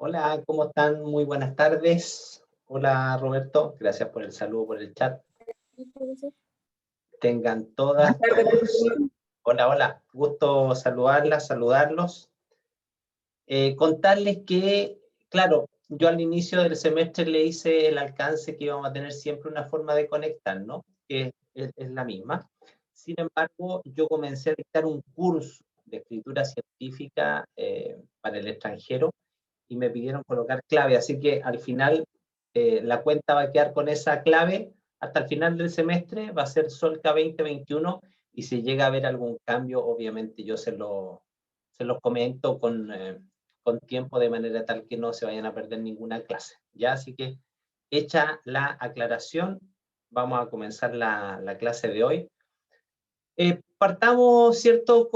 Hola, ¿cómo están? Muy buenas tardes. Hola, Roberto. Gracias por el saludo por el chat. Tengan todas. Buenas tardes, profesor. Hola, hola. Gusto saludarlas, saludarlos. Contarles que, claro, yo al inicio del semestre le hice el alcance que íbamos a tener siempre una forma de conectar, ¿no? Que es la misma. Sin embargo, yo comencé a dictar un curso de escritura científica para el extranjero y me pidieron colocar clave, así que al final la cuenta va a quedar con esa clave hasta el final del semestre, va a ser Solca 2021 y si llega a haber algún cambio, obviamente yo se los comento con tiempo de manera tal que no se vayan a perder ninguna clase. ¿Ya? Así que hecha la aclaración, vamos a comenzar la clase de hoy. Partamos, ¿cierto?,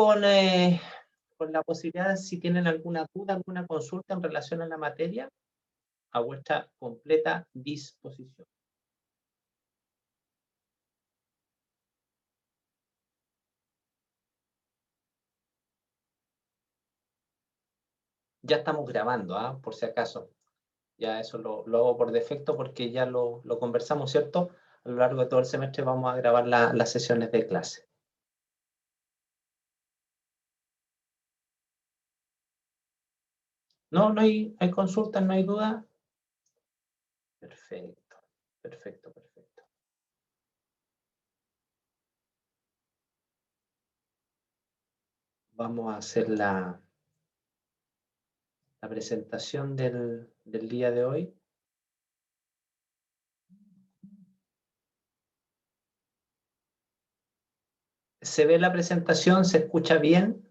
con la posibilidad, si tienen alguna duda, alguna consulta en relación a la materia, a vuestra completa disposición. Ya estamos grabando, por si acaso. Ya eso lo hago por defecto porque ya lo conversamos, ¿cierto? A lo largo de todo el semestre vamos a grabar las sesiones de clase. No hay consultas, no hay duda. Perfecto, perfecto, perfecto. Vamos a hacer la presentación del día de hoy. ¿Se ve la presentación? ¿Se escucha bien?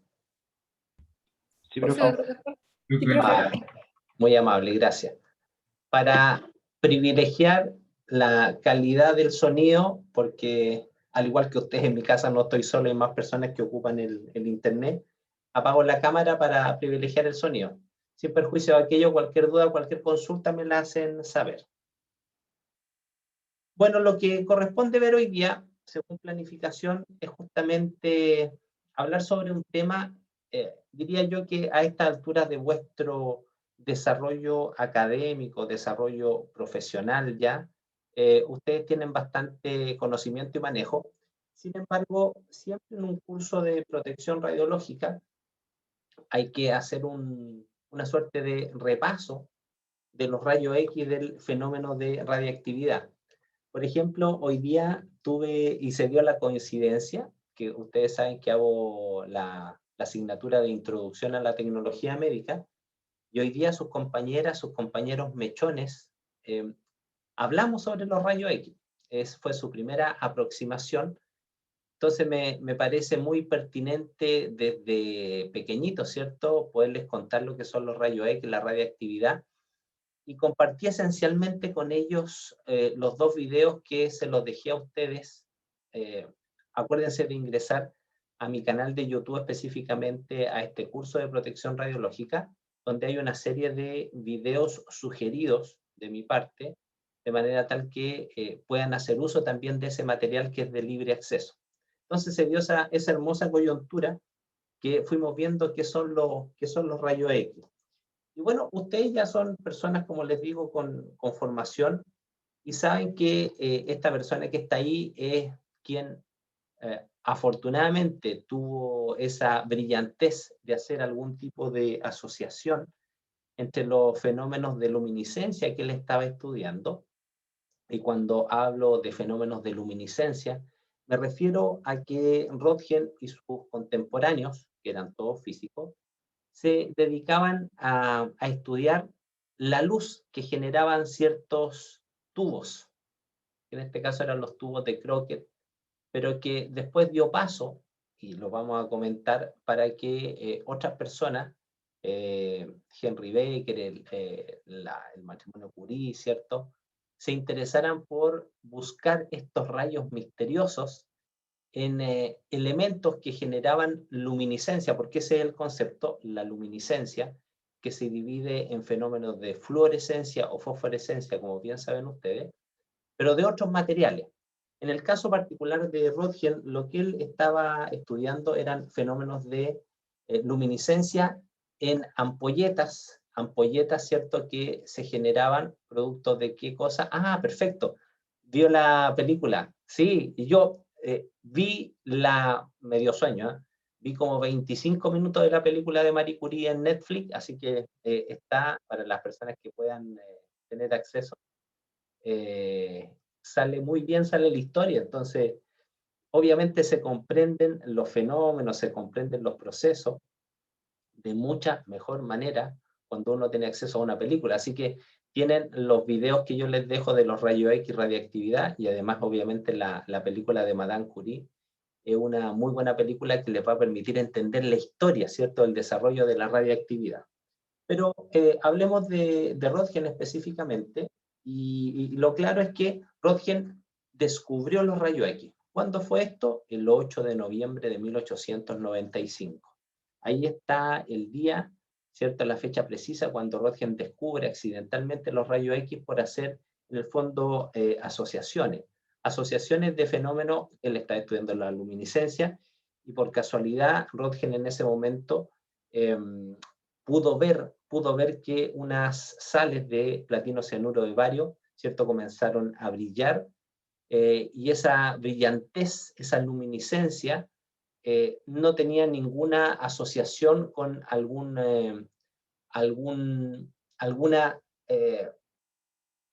Sí, Por profesor. favor. Sí, profe. Muy amable, gracias. Para privilegiar la calidad del sonido, porque al igual que ustedes en mi casa no estoy solo, hay más personas que ocupan el internet, apago la cámara para privilegiar el sonido. Sin perjuicio de aquello, cualquier duda, cualquier consulta me la hacen saber. Bueno, lo que corresponde ver hoy día, según planificación, es justamente hablar sobre un tema, diría yo que a esta altura de vuestro desarrollo académico, desarrollo profesional ya, ustedes tienen bastante conocimiento y manejo. Sin embargo, siempre en un curso de protección radiológica hay que hacer una suerte de repaso de los rayos X del fenómeno de radiactividad. Por ejemplo, hoy día tuve y se dio la coincidencia, que ustedes saben que hago la asignatura de introducción a la tecnología médica, y hoy día sus compañeras, sus compañeros mechones, hablamos sobre los rayos X. Fue su primera aproximación. Entonces me parece muy pertinente desde pequeñito, ¿cierto?, poderles contar lo que son los rayos X, la radiactividad, y compartí esencialmente con ellos los dos videos que se los dejé a ustedes. Acuérdense de ingresar a mi canal de YouTube específicamente a este curso de protección radiológica, donde hay una serie de videos sugeridos de mi parte, de manera tal que puedan hacer uso también de ese material que es de libre acceso. Entonces se dio esa hermosa coyuntura que fuimos viendo qué son los rayos X. Y bueno, ustedes ya son personas, como les digo, con formación y saben que esta persona que está ahí es quien afortunadamente tuvo esa brillantez de hacer algún tipo de asociación entre los fenómenos de luminiscencia que él estaba estudiando. Y cuando hablo de fenómenos de luminiscencia, me refiero a que Röntgen y sus contemporáneos, que eran todos físicos, se dedicaban a estudiar la luz que generaban ciertos tubos, que en este caso eran los tubos de Crooked, pero que después dio paso, y lo vamos a comentar, para que otras personas, Henry Baker, el matrimonio Curie, ¿cierto?, se interesaran por buscar estos rayos misteriosos en elementos que generaban luminiscencia, porque ese es el concepto, la luminiscencia, que se divide en fenómenos de fluorescencia o fosforescencia, como bien saben ustedes, pero de otros materiales. En el caso particular de Röntgen, lo que él estaba estudiando eran fenómenos de luminiscencia en ampolletas ampolletas, ¿cierto?, que se generaban producto de qué cosa. Ah, perfecto. ¿Vio la película? Sí, y yo vi medio sueño, ¿eh? Vi como 25 minutos de la película de Marie Curie en Netflix, así que está para las personas que puedan tener acceso. Sale muy bien, sale la historia, entonces obviamente se comprenden los fenómenos, se comprenden los procesos de mucha mejor manera cuando uno tiene acceso a una película. Así que tienen los videos que yo les dejo de los rayos X, radiactividad, y además obviamente la película de Madame Curie es una muy buena película que les va a permitir entender la historia, ¿cierto?, el desarrollo de la radiactividad. Pero hablemos de Röntgen específicamente, y lo claro es que Röntgen descubrió los rayos X. ¿Cuándo fue esto? El 8 de noviembre de 1895. Ahí está el día, ¿cierto?, la fecha precisa cuando Röntgen descubre accidentalmente los rayos X por hacer, en el fondo, asociaciones de fenómenos. Él está estudiando la luminiscencia, y por casualidad Röntgen en ese momento pudo ver que unas sales de platino cianuro de bario, ¿cierto?, comenzaron a brillar, y esa brillantez, esa luminiscencia, no tenía ninguna asociación con alguna,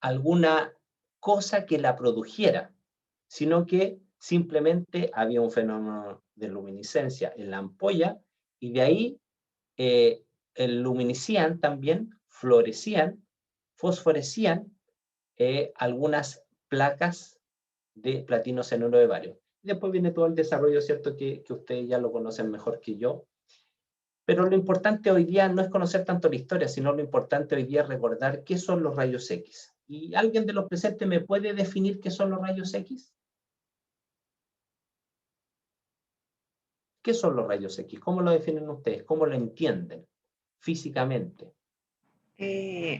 alguna cosa que la produjera, sino que simplemente había un fenómeno de luminiscencia en la ampolla, y de ahí eh, luminiscían también, florecían, fosforecían algunas placas de platino cianuro de bario. Después viene todo el desarrollo, ¿cierto?, que ustedes ya lo conocen mejor que yo. Pero lo importante hoy día no es conocer tanto la historia, sino lo importante hoy día es recordar qué son los rayos X. ¿Y alguien de los presentes me puede definir qué son los rayos X? ¿Qué son los rayos X? ¿Cómo lo definen ustedes? ¿Cómo lo entienden físicamente?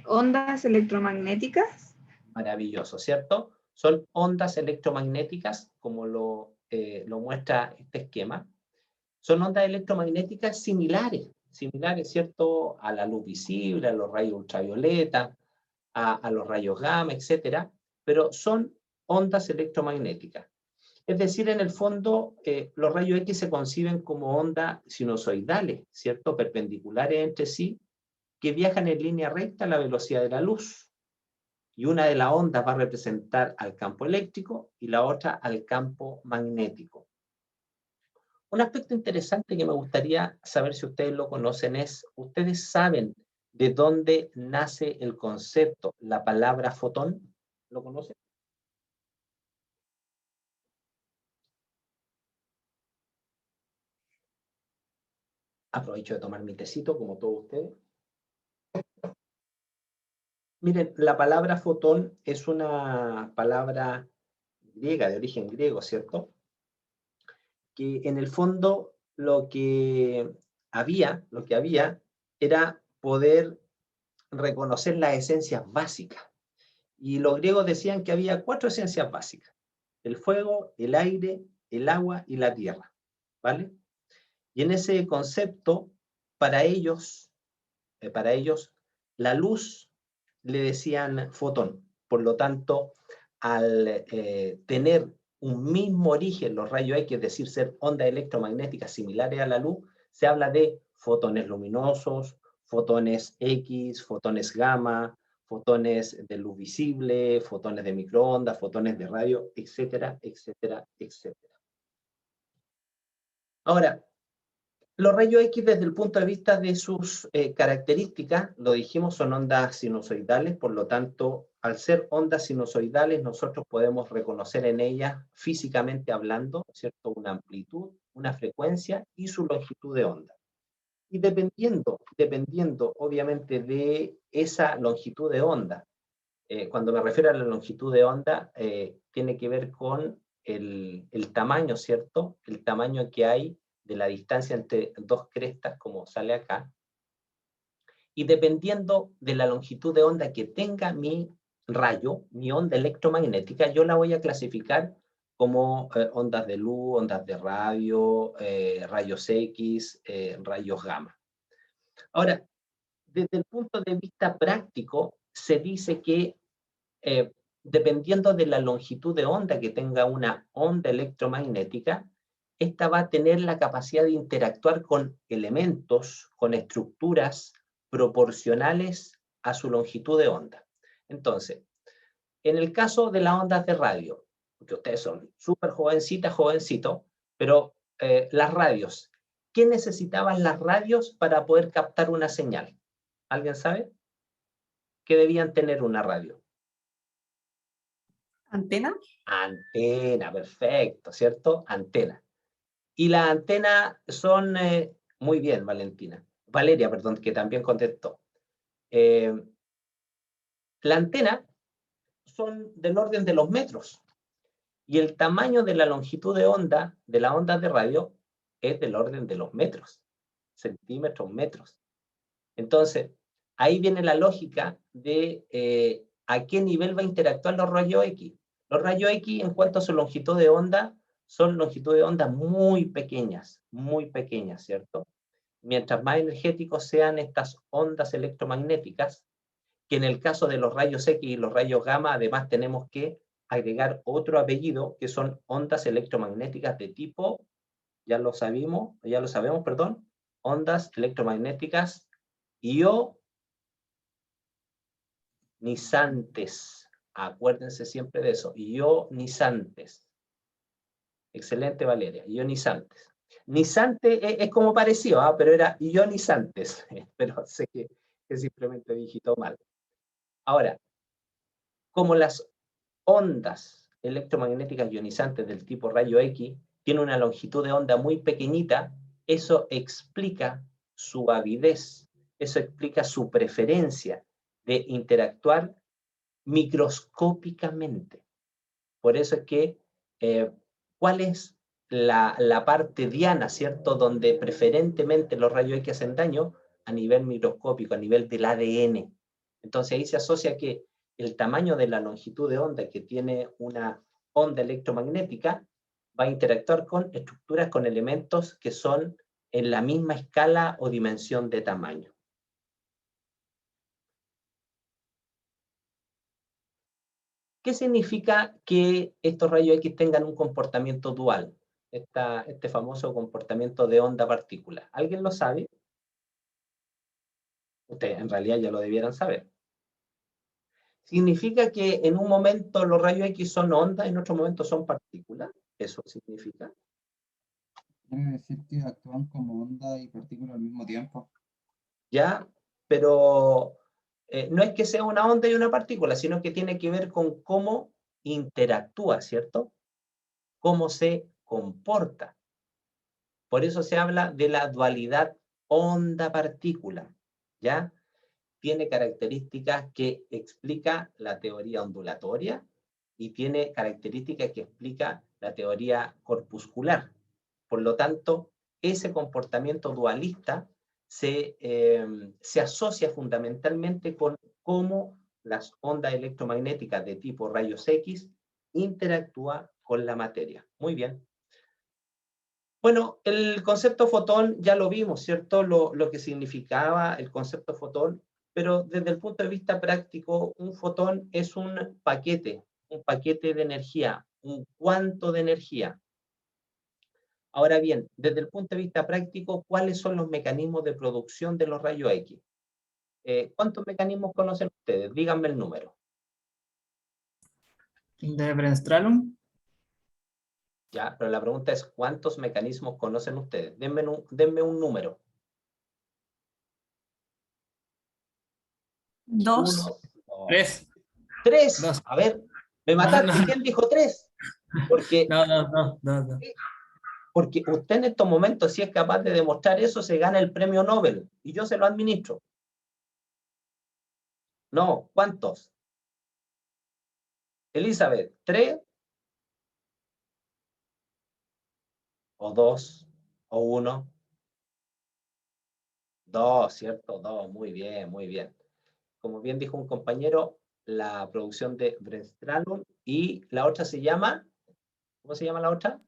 Ondas electromagnéticas. Maravilloso, ¿cierto? Son ondas electromagnéticas, como lo muestra este esquema. Son ondas electromagnéticas similares, ¿cierto?, a la luz visible, a los rayos ultravioleta, a los rayos gamma, etcétera, pero son ondas electromagnéticas. Es decir, en el fondo, los rayos X se conciben como ondas sinusoidales, ¿cierto?, perpendiculares entre sí, que viajan en línea recta a la velocidad de la luz. Y una de las ondas va a representar al campo eléctrico y la otra al campo magnético. Un aspecto interesante que me gustaría saber si ustedes lo conocen es, ¿ustedes saben de dónde nace el concepto, la palabra fotón? ¿Lo conocen? Aprovecho de tomar mi tecito, como todos ustedes. Miren, la palabra fotón es una palabra griega, de origen griego, ¿cierto?, que en el fondo lo que había era poder reconocer las esencias básicas. Y los griegos decían que había 4 esencias básicas: el fuego, el aire, el agua y la tierra, ¿vale? Y en ese concepto, para ellos, la luz le decían fotón. Por lo tanto, al tener un mismo origen los rayos X, es decir, ser ondas electromagnéticas similares a la luz, se habla de fotones luminosos, fotones X, fotones gamma, fotones de luz visible, fotones de microondas, fotones de radio, etcétera, etcétera, etcétera. Ahora, los rayos X, desde el punto de vista de sus características, lo dijimos, son ondas sinusoidales. Por lo tanto, al ser ondas sinusoidales, nosotros podemos reconocer en ellas, físicamente hablando, ¿cierto?, una amplitud, una frecuencia y su longitud de onda. Y dependiendo obviamente de esa longitud de onda, cuando me refiero a la longitud de onda, tiene que ver con el tamaño, ¿cierto?, el tamaño que hay de la distancia entre dos crestas, como sale acá, y dependiendo de la longitud de onda que tenga mi rayo, mi onda electromagnética, yo la voy a clasificar como ondas de luz, ondas de radio, rayos X, rayos gamma. Ahora, desde el punto de vista práctico, se dice que dependiendo de la longitud de onda que tenga una onda electromagnética, esta va a tener la capacidad de interactuar con elementos, con estructuras proporcionales a su longitud de onda. Entonces, en el caso de las ondas de radio, porque ustedes son súper jovencitas, jovencitos, pero las radios, ¿qué necesitaban las radios para poder captar una señal? ¿Alguien sabe? ¿Qué debían tener una radio? ¿Antena? Antena, perfecto, ¿cierto? Antena. Y las antenas son, muy bien, Valeria, perdón, que también contestó. La antena son del orden de los metros y el tamaño de la longitud de onda de las ondas de radio es del orden de los metros, centímetros, metros. Entonces, ahí viene la lógica de a qué nivel va a interactuar los rayos X. Los rayos X, en cuanto a su longitud de onda, son longitud de onda muy pequeñas, ¿cierto? Mientras más energéticos sean estas ondas electromagnéticas, que en el caso de los rayos X y los rayos gamma, además tenemos que agregar otro apellido, que son ondas electromagnéticas de tipo, ya lo sabemos, perdón, ondas electromagnéticas ionizantes. Acuérdense siempre de eso, ionizantes. Excelente, Valeria, ionizantes. Nizante es como parecido, pero era ionizantes, pero sé que simplemente digitó mal. Ahora, como las ondas electromagnéticas ionizantes del tipo rayo X tienen una longitud de onda muy pequeñita, eso explica su avidez, eso explica su preferencia de interactuar microscópicamente. Por eso es que, ¿cuál es la parte diana, ¿cierto? Donde preferentemente los rayos X hacen daño a nivel microscópico, a nivel del ADN. Entonces ahí se asocia que el tamaño de la longitud de onda que tiene una onda electromagnética va a interactuar con estructuras, con elementos que son en la misma escala o dimensión de tamaño. ¿Qué significa que estos rayos X tengan un comportamiento dual? Este famoso comportamiento de onda-partícula. ¿Alguien lo sabe? Ustedes en realidad ya lo debieran saber. ¿Significa que en un momento los rayos X son ondas, en otro momento son partículas? ¿Eso significa? Quiere decir que actúan como onda y partícula al mismo tiempo. Ya, pero no es que sea una onda y una partícula, sino que tiene que ver con cómo interactúa, ¿cierto? Cómo se comporta. Por eso se habla de la dualidad onda-partícula, ¿ya? Tiene características que explica la teoría ondulatoria y tiene características que explica la teoría corpuscular. Por lo tanto, ese comportamiento dualista se asocia fundamentalmente con cómo las ondas electromagnéticas de tipo rayos X interactúan con la materia. Muy bien. Bueno, el concepto fotón ya lo vimos, ¿cierto? Lo que significaba el concepto fotón, pero desde el punto de vista práctico, un fotón es un paquete de energía, un cuanto de energía. Ahora bien, desde el punto de vista práctico, ¿cuáles son los mecanismos de producción de los rayos X? ¿Cuántos mecanismos conocen ustedes? Díganme el número. De Bremsstrahlung. Ya, pero la pregunta es, ¿cuántos mecanismos conocen ustedes? Denme un número. 2. 1, 2, 3. 3. Dos. A ver, me mataste. No. ¿Quién dijo 3? Porque usted en estos momentos, si es capaz de demostrar eso, se gana el premio Nobel. Y yo se lo administro. No, ¿cuántos? Elizabeth, 3 o 2 o 1. 2, ¿cierto? 2, muy bien, muy bien. Como bien dijo un compañero, la producción de Bremsstrahlung y la otra se llama, ¿cómo se llama la otra?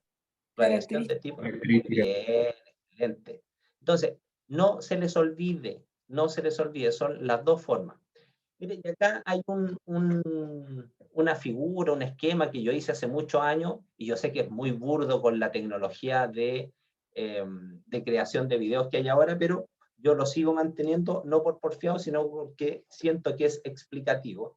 Radiación de tipo. Bien, excelente. Entonces, no se les olvide no se les olvide, son las dos formas. Miren, y acá hay una figura, un esquema que yo hice hace muchos años, y yo sé que es muy burdo con la tecnología de creación de videos que hay ahora, pero yo lo sigo manteniendo, no por porfiado, sino porque siento que es explicativo.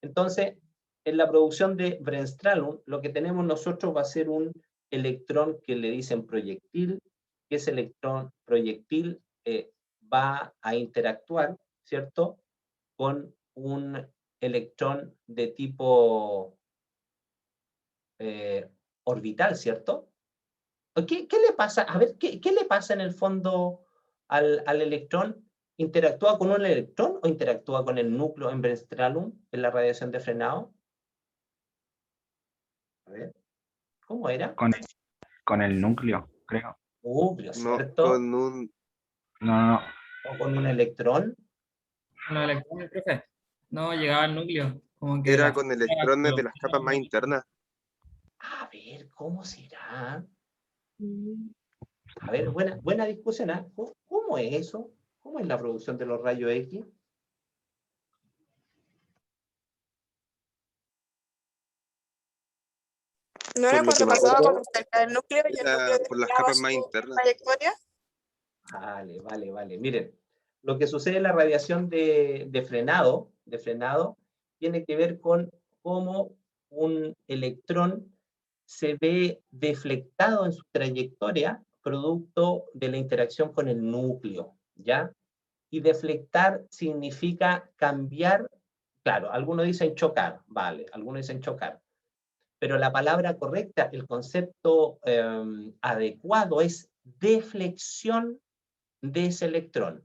Entonces, en la producción de Bremsstrahlung, lo que tenemos nosotros va a ser un electrón que le dicen proyectil, que ese electrón proyectil va a interactuar, ¿cierto?, con un electrón de tipo orbital, ¿cierto? ¿Qué le pasa? A ver, ¿qué le pasa en el fondo al electrón? ¿Interactúa con un electrón o interactúa con el núcleo en Bremsstrahlung, en la radiación de frenado? A ver, ¿cómo era? Con el núcleo, creo. Núcleo, No, ¿cierto? con un... No. ¿O con un electrón? Los electrones, profe, no llegaba al núcleo, como que Era la con fuerza electrones de las golpeaba capas más el- internas. A ver, ¿cómo será? A ver, buena discusión, ¿eh? ¿Cómo es eso? ¿Cómo es la producción de los rayos X? ¿No Por era lo que cuando me pasaba acuerdo, por cerca del núcleo y el núcleo por las desviaba capas más su internas. trayectoria? Vale. Miren, lo que sucede en la radiación de frenado tiene que ver con cómo un electrón se ve deflectado en su trayectoria producto de la interacción con el núcleo, ¿ya? Y deflectar significa cambiar, claro, algunos dicen chocar, vale, algunos dicen chocar, pero la palabra correcta, el concepto adecuado es deflexión de ese electrón.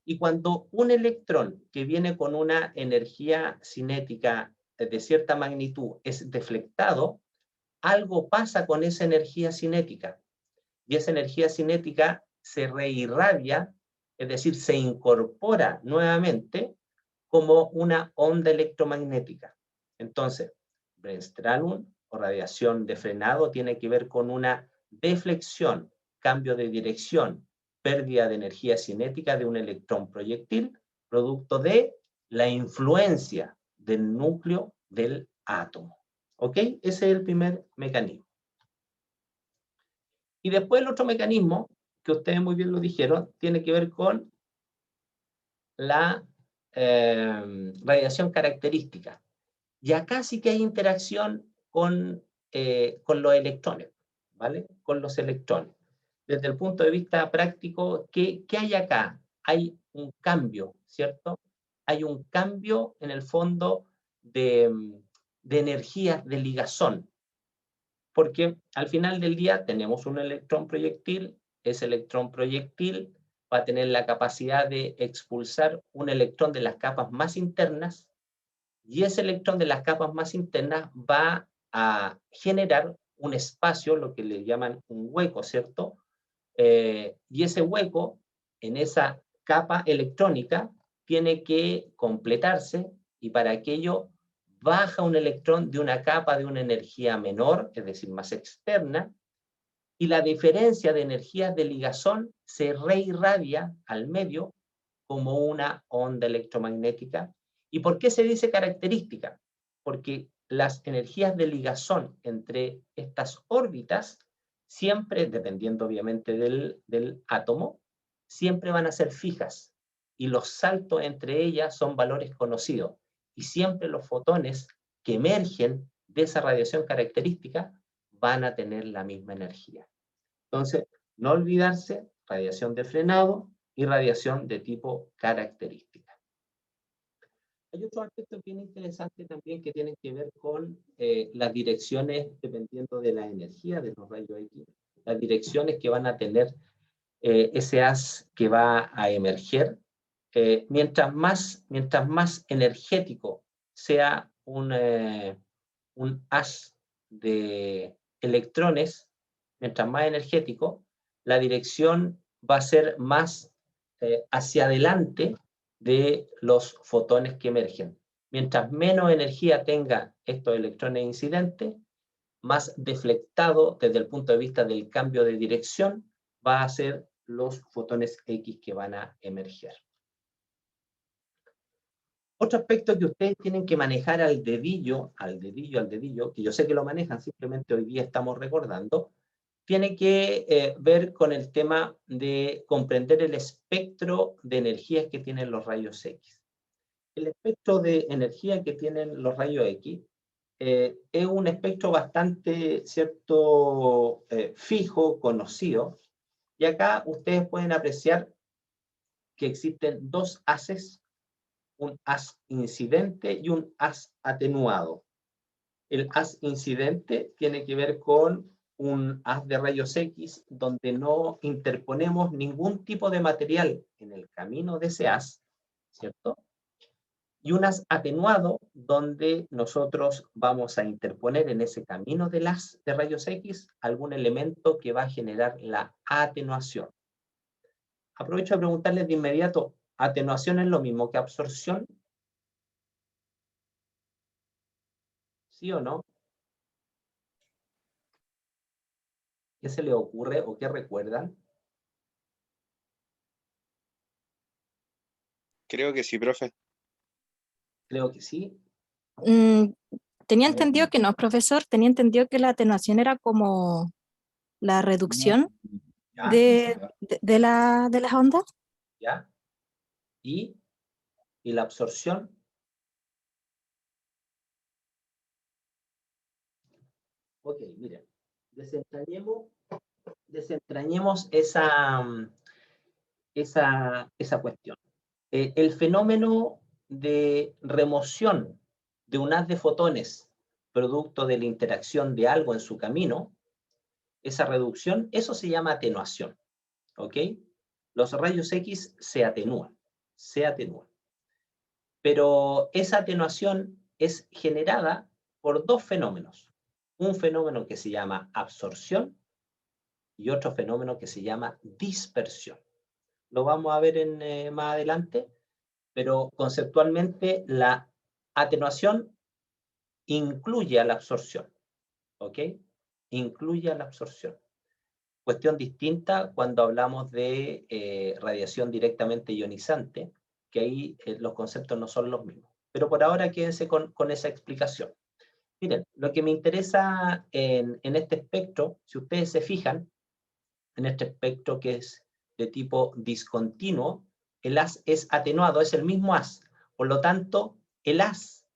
Y cuando un electrón que viene con una energía cinética de cierta magnitud es deflectado, algo pasa con esa energía cinética. Y esa energía cinética se reirradia, es decir, se incorpora nuevamente como una onda electromagnética. Entonces, Bremsstrahlung o radiación de frenado tiene que ver con una deflexión, cambio de dirección, pérdida de energía cinética de un electrón proyectil, producto de la influencia del núcleo del átomo. ¿Ok? Ese es el primer mecanismo. Y después el otro mecanismo, que ustedes muy bien lo dijeron, tiene que ver con la radiación característica. Y acá sí que hay interacción con los electrones, ¿vale? Con los electrones. Desde el punto de vista práctico, ¿qué hay acá? Hay un cambio, ¿cierto? Hay un cambio en el fondo de energías de ligazón, porque al final del día tenemos un electrón proyectil, ese electrón proyectil va a tener la capacidad de expulsar un electrón de las capas más internas, y ese electrón de las capas más internas va a generar un espacio, lo que le llaman un hueco, ¿cierto? Y ese hueco, en esa capa electrónica, tiene que completarse, y para aquello baja un electrón de una capa de una energía menor, es decir, más externa, y la diferencia de energías de ligazón se reirradia al medio como una onda electromagnética. ¿Y por qué se dice característica? Porque las energías de ligazón entre estas órbitas siempre, dependiendo obviamente del átomo, siempre van a ser fijas, y los saltos entre ellas son valores conocidos, y siempre los fotones que emergen de esa radiación característica van a tener la misma energía. Entonces, no olvidarse, radiación de frenado y radiación de tipo característica. Hay otro aspecto bien interesante también que tienen que ver con las direcciones, dependiendo de la energía de los rayos X, las direcciones que van a tener ese haz que va a emerger. Mientras más energético sea un haz de electrones, mientras más energético, la dirección va a ser más hacia adelante de los fotones que emergen. Mientras menos energía tenga estos electrones incidentes, más deflectado desde el punto de vista del cambio de dirección va a ser los fotones X que van a emerger. Otro aspecto que ustedes tienen que manejar al dedillo, que yo sé que lo manejan, simplemente hoy día estamos recordando, tiene que ver con el tema de comprender el espectro de energías que tienen los rayos X. El espectro de energía que tienen los rayos X es un espectro bastante, ¿cierto?, fijo, conocido, y acá ustedes pueden apreciar que existen dos haces, un haz incidente y un haz atenuado. El haz incidente tiene que ver con un haz de rayos X donde no interponemos ningún tipo de material en el camino de ese haz, ¿cierto? Y un haz atenuado donde nosotros vamos a interponer en ese camino del haz de rayos X algún elemento que va a generar la atenuación. Aprovecho a preguntarles de inmediato, ¿atenuación es lo mismo que absorción? ¿Sí o no? ¿Qué se les ocurre o qué recuerdan? Creo que sí, profe. Creo que sí. Tenía entendido que no, profesor, tenía entendido que la atenuación era como la reducción ¿Ya? de las ondas. ¿Ya? ¿Y la absorción? Ok, miren, desentrañemos esa cuestión. El fenómeno de remoción de un haz de fotones producto de la interacción de algo en su camino, esa reducción, eso se llama atenuación, ¿ok? Los rayos X se atenúan. Pero esa atenuación es generada por dos fenómenos. Un fenómeno que se llama absorción y otro fenómeno que se llama dispersión. Lo vamos a ver más adelante, pero conceptualmente la atenuación incluye a la absorción, ¿ok? Incluye a la absorción. Cuestión distinta cuando hablamos de radiación directamente ionizante, que ahí los conceptos no son los mismos. Pero por ahora quédense con esa explicación. Miren, lo que me interesa en este espectro, si ustedes se fijan, en este espectro que es de tipo discontinuo, el haz es atenuado, es el mismo haz. Por lo tanto, el haz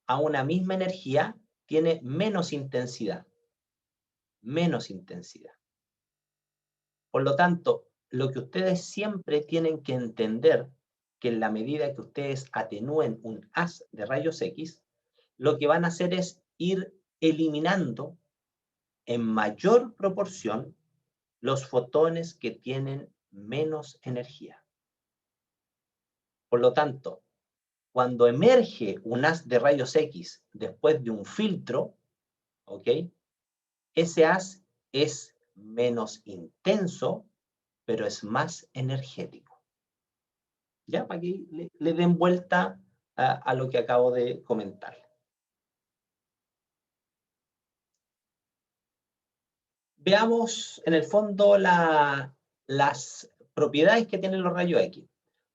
a una misma energía tiene menos intensidad. Menos intensidad. Por lo tanto, lo que ustedes siempre tienen que entender, que en la medida que ustedes atenúen un haz de rayos X, lo que van a hacer es ir eliminando en mayor proporción los fotones que tienen menos energía. Por lo tanto, cuando emerge un haz de rayos X después de un filtro, ¿ok?, ese haz es menos intenso, pero es más energético. ¿Ya? Para que le den vuelta a lo que acabo de comentar. Veamos en el fondo las propiedades que tienen los rayos X.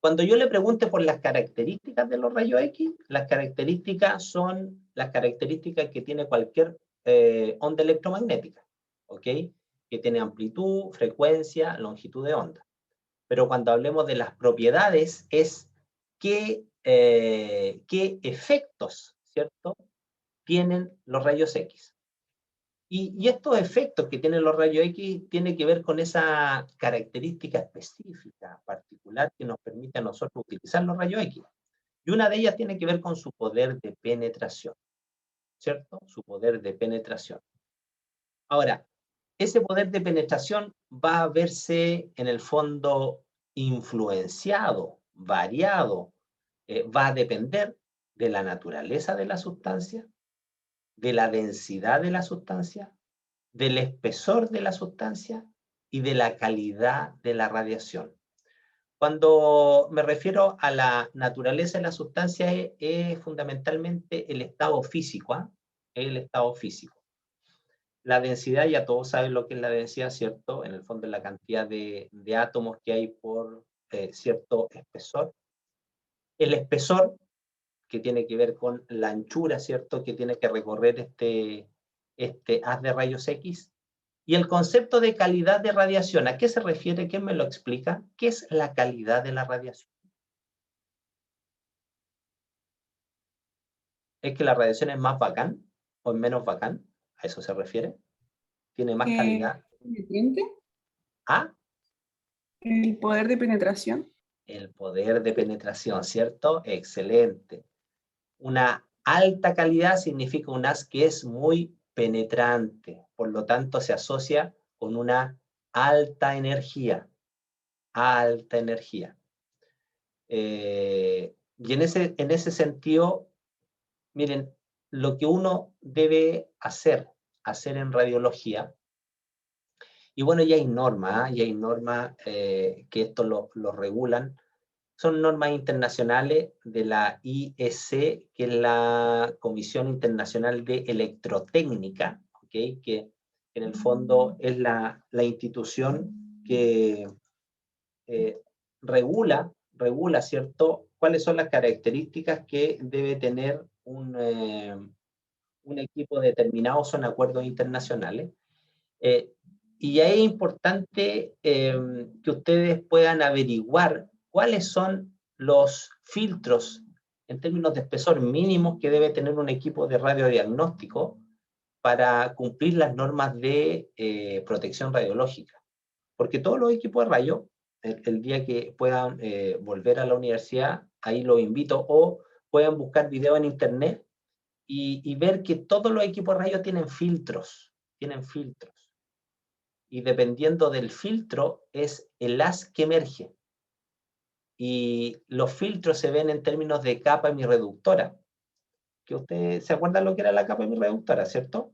Cuando yo le pregunte por las características de los rayos X, las características son las características que tiene cualquier onda electromagnética, ¿ok? Que tiene amplitud, frecuencia, longitud de onda. Pero cuando hablemos de las propiedades es qué efectos, ¿cierto?, tienen los rayos X. Y estos efectos que tienen los rayos X tienen que ver con esa característica específica, particular, que nos permite a nosotros utilizar los rayos X. Y una de ellas tiene que ver con su poder de penetración, ¿cierto? Su poder de penetración. Ahora, ese poder de penetración va a verse en el fondo influenciado, variado, va a depender de la naturaleza de la sustancia, de la densidad de la sustancia, del espesor de la sustancia y de la calidad de la radiación. Cuando me refiero a la naturaleza de la sustancia es fundamentalmente el estado físico, ¿eh? El estado físico. La densidad, ya todos saben lo que es la densidad, ¿cierto? En el fondo es la cantidad de átomos que hay por cierto espesor. El espesor que tiene que ver con la anchura, ¿cierto?, que tiene que recorrer este haz de rayos X. Y el concepto de calidad de radiación, ¿a qué se refiere? ¿Quién me lo explica? ¿Qué es la calidad de la radiación? ¿Es que la radiación es más bacán o es menos bacán? ¿A eso se refiere? ¿Tiene más calidad? ¿Penetrante? ¿Ah? El poder de penetración. El poder de penetración, ¿cierto? Excelente. Una alta calidad significa un haz que es muy penetrante, por lo tanto se asocia con una alta energía. Alta energía. Y en ese sentido, miren, lo que uno debe hacer en radiología, y bueno, ya hay normas, que esto lo regulan, son normas internacionales de la IEC, que es la Comisión Internacional de Electrotécnica, ¿okay? Que en el fondo es la institución que regula, ¿cierto?, cuáles son las características que debe tener un equipo determinado, son acuerdos internacionales. Y ahí es importante que ustedes puedan averiguar cuáles son los filtros en términos de espesor mínimos que debe tener un equipo de radiodiagnóstico para cumplir las normas de protección radiológica. Porque todos los equipos de rayo, el día que puedan volver a la universidad, ahí los invito, o puedan buscar videos en internet y ver que todos los equipos de rayo tienen filtros. Y dependiendo del filtro es el haz que emerge. Y los filtros se ven en términos de capa hemirreductora. Que ustedes se acuerdan lo que era la capa hemirreductora, ¿cierto?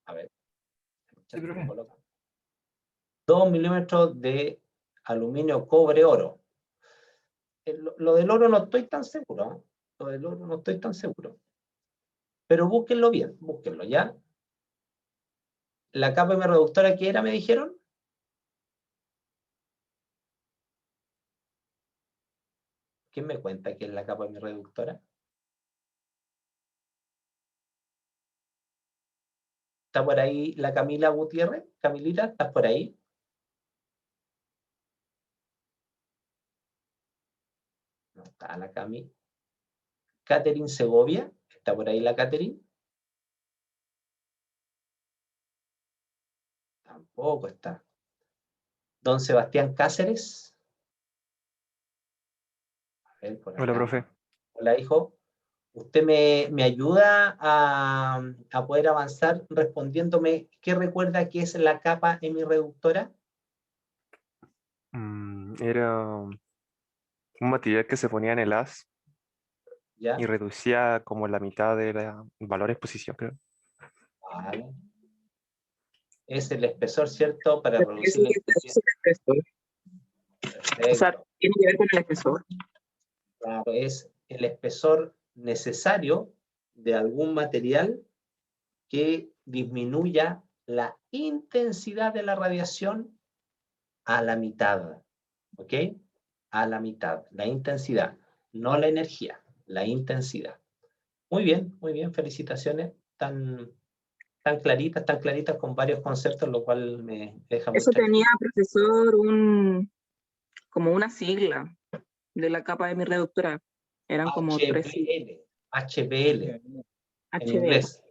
A ver. Sí, profe. 2 milímetros de aluminio, cobre, oro. Lo del oro no estoy tan seguro. Pero búsquenlo bien, búsquenlo, ¿ya? La capa hemirreductora, ¿qué era, me dijeron? ¿Quién me cuenta qué es la capa hemirreductora? ¿Está por ahí la Camila Gutiérrez? Camilita, ¿estás por ahí? No está la Cami. Catherine Segovia, ¿está por ahí la Catherine? Tampoco está. Don Sebastián Cáceres. A ver, por acá. Hola, profe. Hola, hijo. ¿Usted me ayuda a poder avanzar respondiéndome qué recuerda que es la capa hemirreductora? Era un material que se ponía en el haz ¿Ya? y reducía como la mitad del valor de exposición, creo. Vale. Es el espesor, ¿cierto? Para Es reducir la el espesor. O sea, Perfecto. tiene que ver con el espesor. Claro, es el espesor necesario de algún material que disminuya la intensidad de la radiación a la mitad. ¿Ok? A la mitad. La intensidad, no la energía, la intensidad. Muy bien, felicitaciones. Tan claritas con varios conceptos, lo cual me deja muy Eso tranquilo. tenía, profesor, como una sigla de la capa de mi reductora. Eran como 3 siglas. HBL, en HBL. inglés.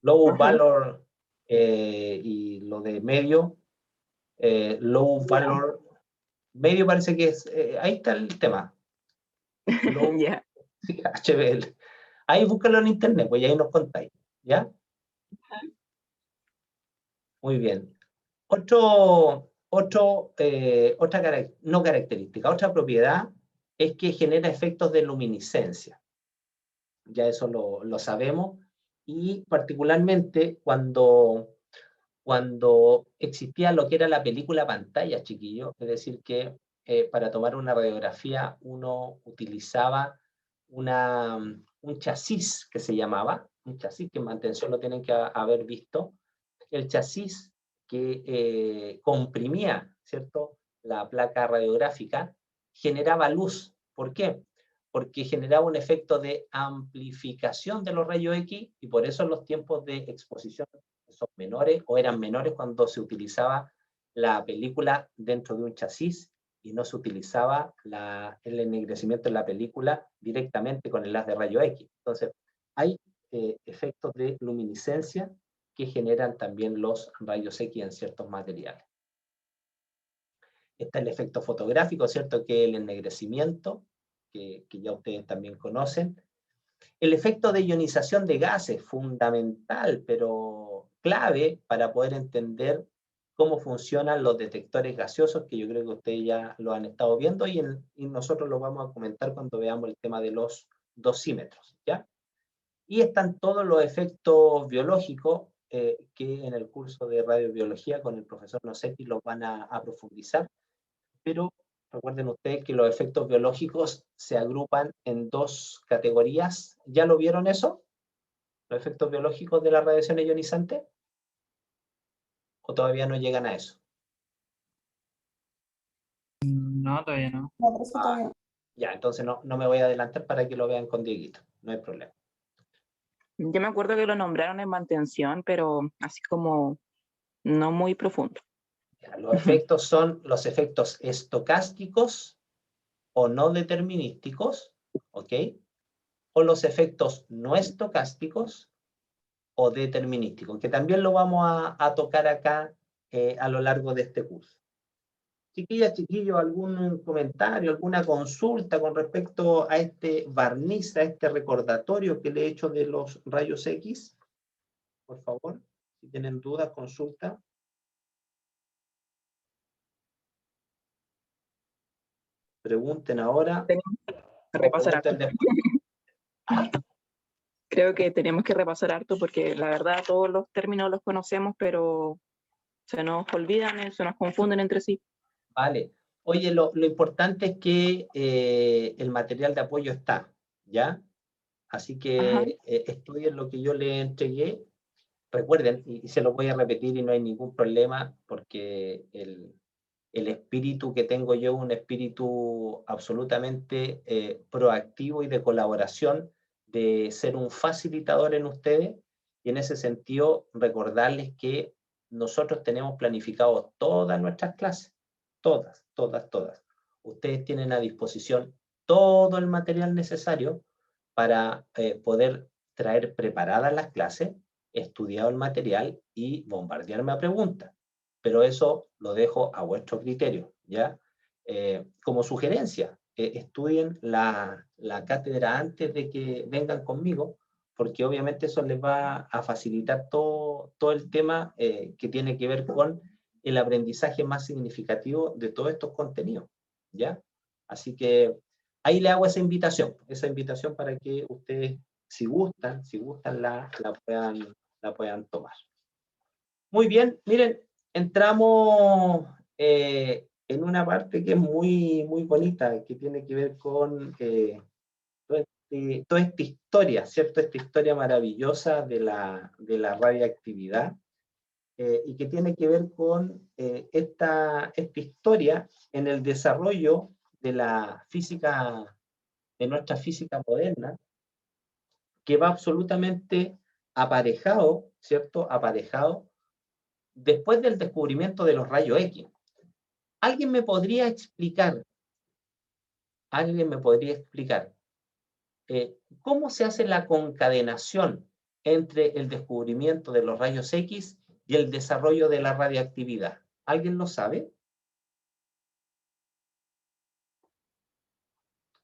Low Ajá. Valor y lo de medio, Low Valor, medio parece que es, ahí está el tema. Low, Ya. HBL. Ahí búscalo en internet, pues ahí nos contáis, ¿ya? Muy bien. No característica, otra propiedad es que genera efectos de luminiscencia. Ya eso lo sabemos. Y particularmente cuando existía lo que era la película pantalla, chiquillos, es decir, que para tomar una radiografía uno utilizaba un chasis que se llamaba, un chasis que en mantención lo tienen que haber visto, el chasis que comprimía, ¿cierto?, la placa radiográfica, generaba luz. ¿Por qué? porque generaba un efecto de amplificación de los rayos X, y por eso los tiempos de exposición son menores, o eran menores cuando se utilizaba la película dentro de un chasis, y no se utilizaba el ennegrecimiento de la película directamente con el haz de rayos X. Entonces, hay efectos de luminiscencia que generan también los rayos X en ciertos materiales. Está el efecto fotográfico, ¿cierto? Que es el ennegrecimiento, que ya ustedes también conocen. El efecto de ionización de gases, fundamental, pero clave para poder entender cómo funcionan los detectores gaseosos, que yo creo que ustedes ya lo han estado viendo, y nosotros lo vamos a comentar cuando veamos el tema de los dosímetros, ¿ya? Y están todos los efectos biológicos que en el curso de radiobiología con el profesor Nosetti los van a profundizar, pero recuerden ustedes que los efectos biológicos se agrupan en dos categorías. ¿Ya lo vieron eso? ¿Los efectos biológicos de la radiación ionizante? ¿O todavía no llegan a eso? No, todavía no. No, por eso todavía no. Ya, entonces no me voy a adelantar para que lo vean con Dieguito. No hay problema. Yo me acuerdo que lo nombraron en mantención, pero así como no muy profundo. Ya, los efectos son los efectos estocásticos o no determinísticos, ¿ok? O los efectos no estocásticos o determinísticos, que también lo vamos a tocar acá a lo largo de este curso. Chiquillas, chiquillos, ¿algún comentario, alguna consulta con respecto a este barniz, a este recordatorio que le he hecho de los rayos X? Por favor, si tienen dudas, consulta. Pregunten ahora. Repasar harto. Pregunten después. Creo que tenemos que repasar harto porque la verdad todos los términos los conocemos, pero se nos olvidan, se nos confunden entre sí. Vale. Oye, lo importante es que el material de apoyo está, ¿ya? Así que estudien lo que yo les entregué. Recuerden, y se lo voy a repetir y no hay ningún problema, porque el espíritu que tengo yo es un espíritu absolutamente proactivo y de colaboración, de ser un facilitador en ustedes, y en ese sentido recordarles que nosotros tenemos planificado todas nuestras clases, todas. Ustedes tienen a disposición todo el material necesario para poder traer preparadas las clases, estudiado el material y bombardearme a preguntas. Pero eso lo dejo a vuestro criterio, ¿ya? Como sugerencia, estudien la cátedra antes de que vengan conmigo, porque obviamente eso les va a facilitar todo el tema que tiene que ver con el aprendizaje más significativo de todos estos contenidos, ¿ya? Así que ahí le hago esa invitación para que ustedes, si gustan, la puedan tomar. Muy bien, miren, entramos en una parte que es muy bonita, que tiene que ver con toda esta historia, ¿cierto? Esta historia maravillosa de la radiactividad, y que tiene que ver con esta historia en el desarrollo de la física, de nuestra física moderna, que va absolutamente aparejado, ¿cierto? Aparejado después del descubrimiento de los rayos X. ¿Alguien me podría explicar cómo se hace la concadenación entre el descubrimiento de los rayos X y el desarrollo de la radiactividad? ¿Alguien lo sabe?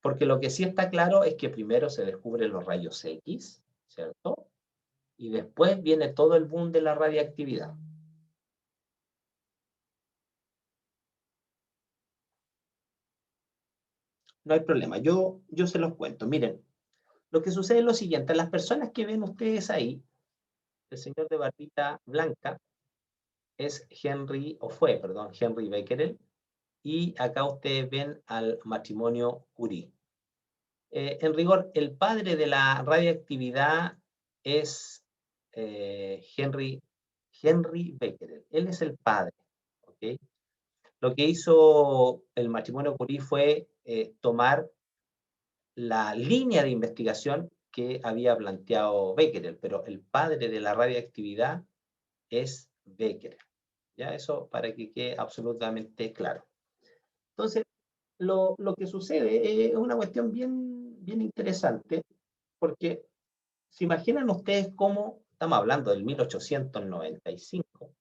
Porque lo que sí está claro es que primero se descubren los rayos X, ¿cierto? Y después viene todo el boom de la radiactividad. No hay problema, yo se los cuento. Miren, lo que sucede es lo siguiente: las personas que ven ustedes ahí, el señor de barbita blanca es Henry Becquerel, y acá ustedes ven al matrimonio Curie. En rigor, el padre de la radiactividad es Henry Becquerel. Él es el padre, ¿ok? Lo que hizo el matrimonio Curie fue tomar la línea de investigación que había planteado Becquerel, pero el padre de la radioactividad es Becquerel. Ya eso para que quede absolutamente claro. Entonces, lo que sucede es una cuestión bien interesante, porque se imaginan ustedes cómo, estamos hablando del 1895,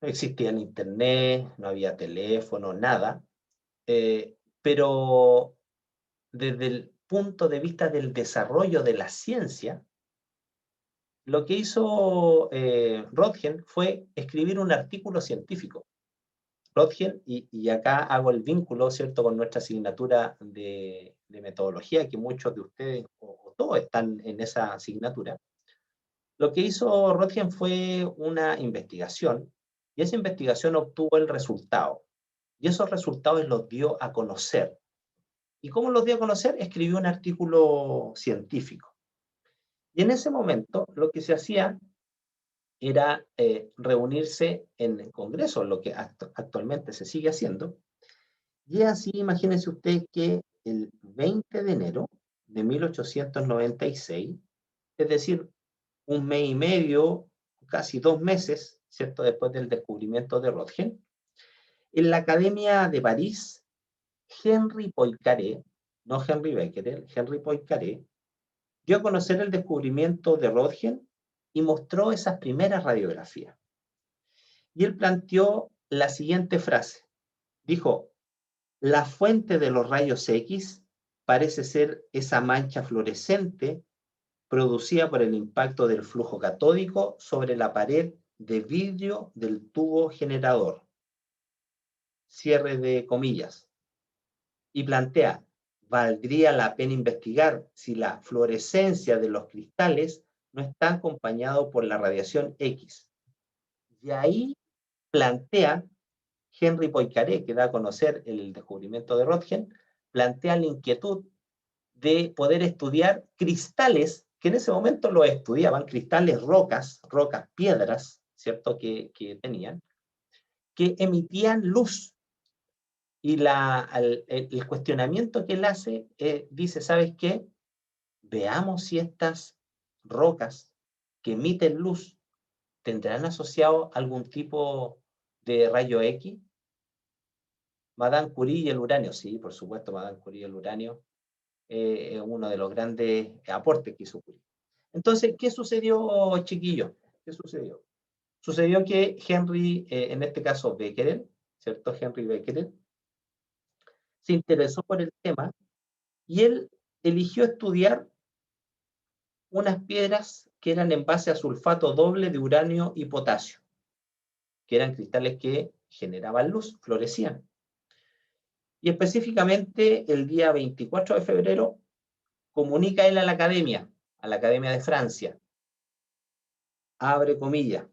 no existía internet, no había teléfono, nada, pero desde el punto de vista del desarrollo de la ciencia, lo que hizo Röntgen fue escribir un artículo científico. Röntgen, y acá hago el vínculo, ¿cierto?, con nuestra asignatura de metodología, que muchos de ustedes, o todos están en esa asignatura. Lo que hizo Röntgen fue una investigación, y esa investigación obtuvo el resultado, y esos resultados los dio a conocer. ¿Y cómo los dio a conocer? Escribió un artículo científico. Y en ese momento lo que se hacía era reunirse en el Congreso, lo que actualmente se sigue haciendo. Y así, imagínense ustedes que el 20 de enero de 1896, es decir, un mes y medio, casi 2 meses, ¿cierto?, después del descubrimiento de Röntgen, en la Academia de París, Henri Poincaré, no Henri Becquerel, Henri Poincaré, dio a conocer el descubrimiento de Röntgen y mostró esas primeras radiografías. Y él planteó la siguiente frase. Dijo, la fuente de los rayos X parece ser esa mancha fluorescente producida por el impacto del flujo catódico sobre la pared de vidrio del tubo generador. Cierre de comillas. Y plantea, valdría la pena investigar si la fluorescencia de los cristales no está acompañado por la radiación X. Y ahí plantea Henri Poincaré, que da a conocer el descubrimiento de Röntgen, plantea la inquietud de poder estudiar cristales, que en ese momento lo estudiaban, cristales rocas, piedras, ¿cierto?, que tenían, que emitían luz. Y el cuestionamiento que él hace dice, ¿sabes qué? Veamos si estas rocas que emiten luz tendrán asociado algún tipo de rayo X. Madame Curie y el uranio, sí, por supuesto, Madame Curie y el uranio es uno de los grandes aportes que hizo Curie. Entonces, ¿qué sucedió, chiquillos? ¿Qué sucedió? Sucedió que Henri, en este caso Becquerel, ¿cierto? Henri Becquerel, se interesó por el tema y él eligió estudiar unas piedras que eran en base a sulfato doble de uranio y potasio, que eran cristales que generaban luz, florecían. Y específicamente el día 24 de febrero comunica él a la Academia de Francia, abre comillas,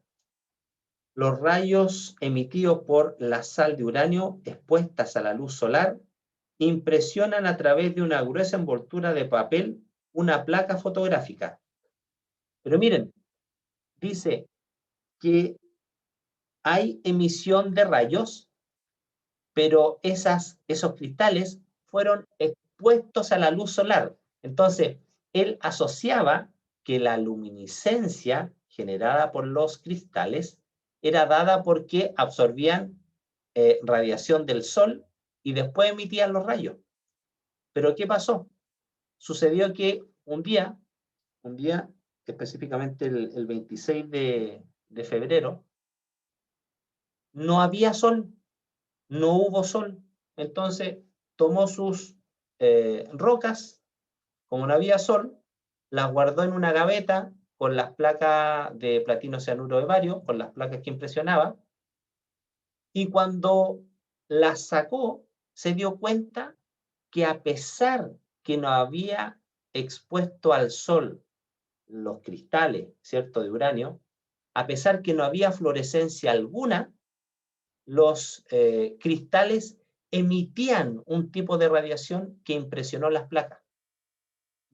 los rayos emitidos por la sal de uranio expuestas a la luz solar impresionan a través de una gruesa envoltura de papel una placa fotográfica. Pero miren, dice que hay emisión de rayos, pero esos cristales fueron expuestos a la luz solar. Entonces, él asociaba que la luminiscencia generada por los cristales era dada porque absorbían radiación del sol y después emitían los rayos. Pero ¿qué pasó? Sucedió que un día, específicamente el 26 de febrero, no había sol, no hubo sol. Entonces tomó sus rocas, como no había sol, las guardó en una gaveta con las placas de platino cianuro de bario, con las placas que impresionaba, y cuando las sacó, se dio cuenta que a pesar que no había expuesto al sol los cristales, ¿cierto?, de uranio, a pesar que no había fluorescencia alguna, los cristales emitían un tipo de radiación que impresionó las placas.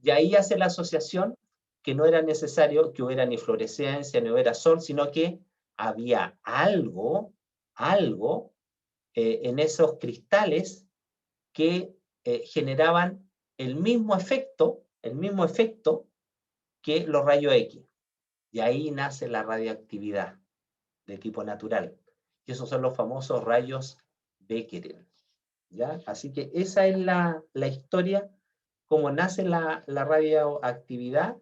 Y ahí hace la asociación que no era necesario que hubiera ni fluorescencia, ni hubiera sol, sino que había algo en esos cristales que generaban el mismo efecto que los rayos X. Y ahí nace la radioactividad de tipo natural. Y esos son los famosos rayos Becquerel. ¿Ya? Así que esa es la historia, cómo nace la radioactividad,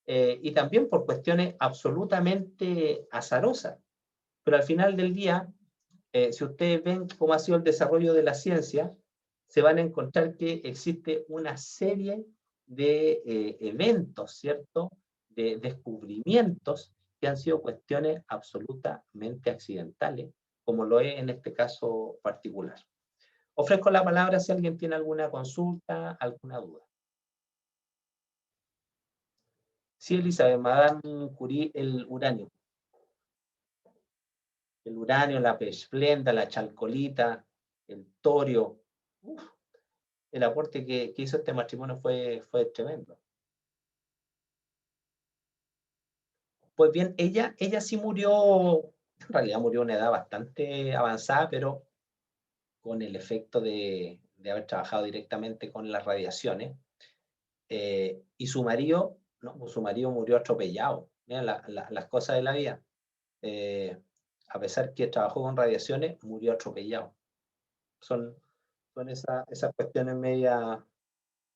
y también por cuestiones absolutamente azarosas. Pero al final del día, si ustedes ven cómo ha sido el desarrollo de la ciencia, se van a encontrar que existe una serie de eventos, ¿cierto?, de descubrimientos que han sido cuestiones absolutamente accidentales, como lo es en este caso particular. Ofrezco la palabra si alguien tiene alguna consulta, alguna duda. Sí, Elizabeth, Madame Curie, el uranio. El uranio, la esplenda, la chalcolita, el torio. Uf, el aporte que hizo este matrimonio fue tremendo. Pues bien, ella sí murió, en realidad murió a una edad bastante avanzada, pero con el efecto de haber trabajado directamente con las radiaciones. Y su marido, no, su marido murió atropellado. Mira las cosas de la vida. A pesar que trabajó con radiaciones, murió atropellado. Son esas cuestiones media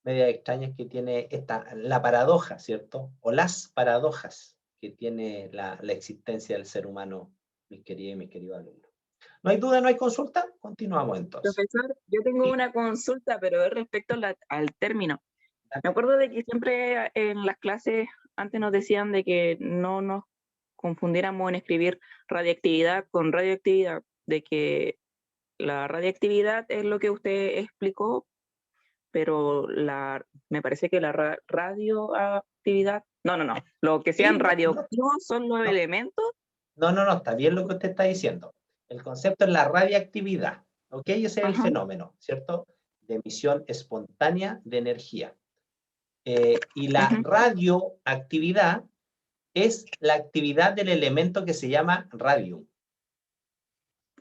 extrañas que tiene la paradoja, ¿cierto? O las paradojas que tiene la existencia del ser humano, mis queridos y mis queridos alumnos. ¿No hay duda, no hay consulta? Continuamos entonces. Profesor, yo tengo una consulta, pero es respecto al término. Me acuerdo de que siempre en las clases antes nos decían de que no nos confundiéramos en escribir radiactividad con radioactividad, de que la radiactividad es lo que usted explicó, pero me parece que la radioactividad, no, lo que sean radioactivos son los elementos. No, está bien lo que usted está diciendo. El concepto es la radiactividad, ¿ok? Ese es el fenómeno, ¿cierto? De emisión espontánea de energía. Y la radioactividad es la actividad del elemento que se llama radium.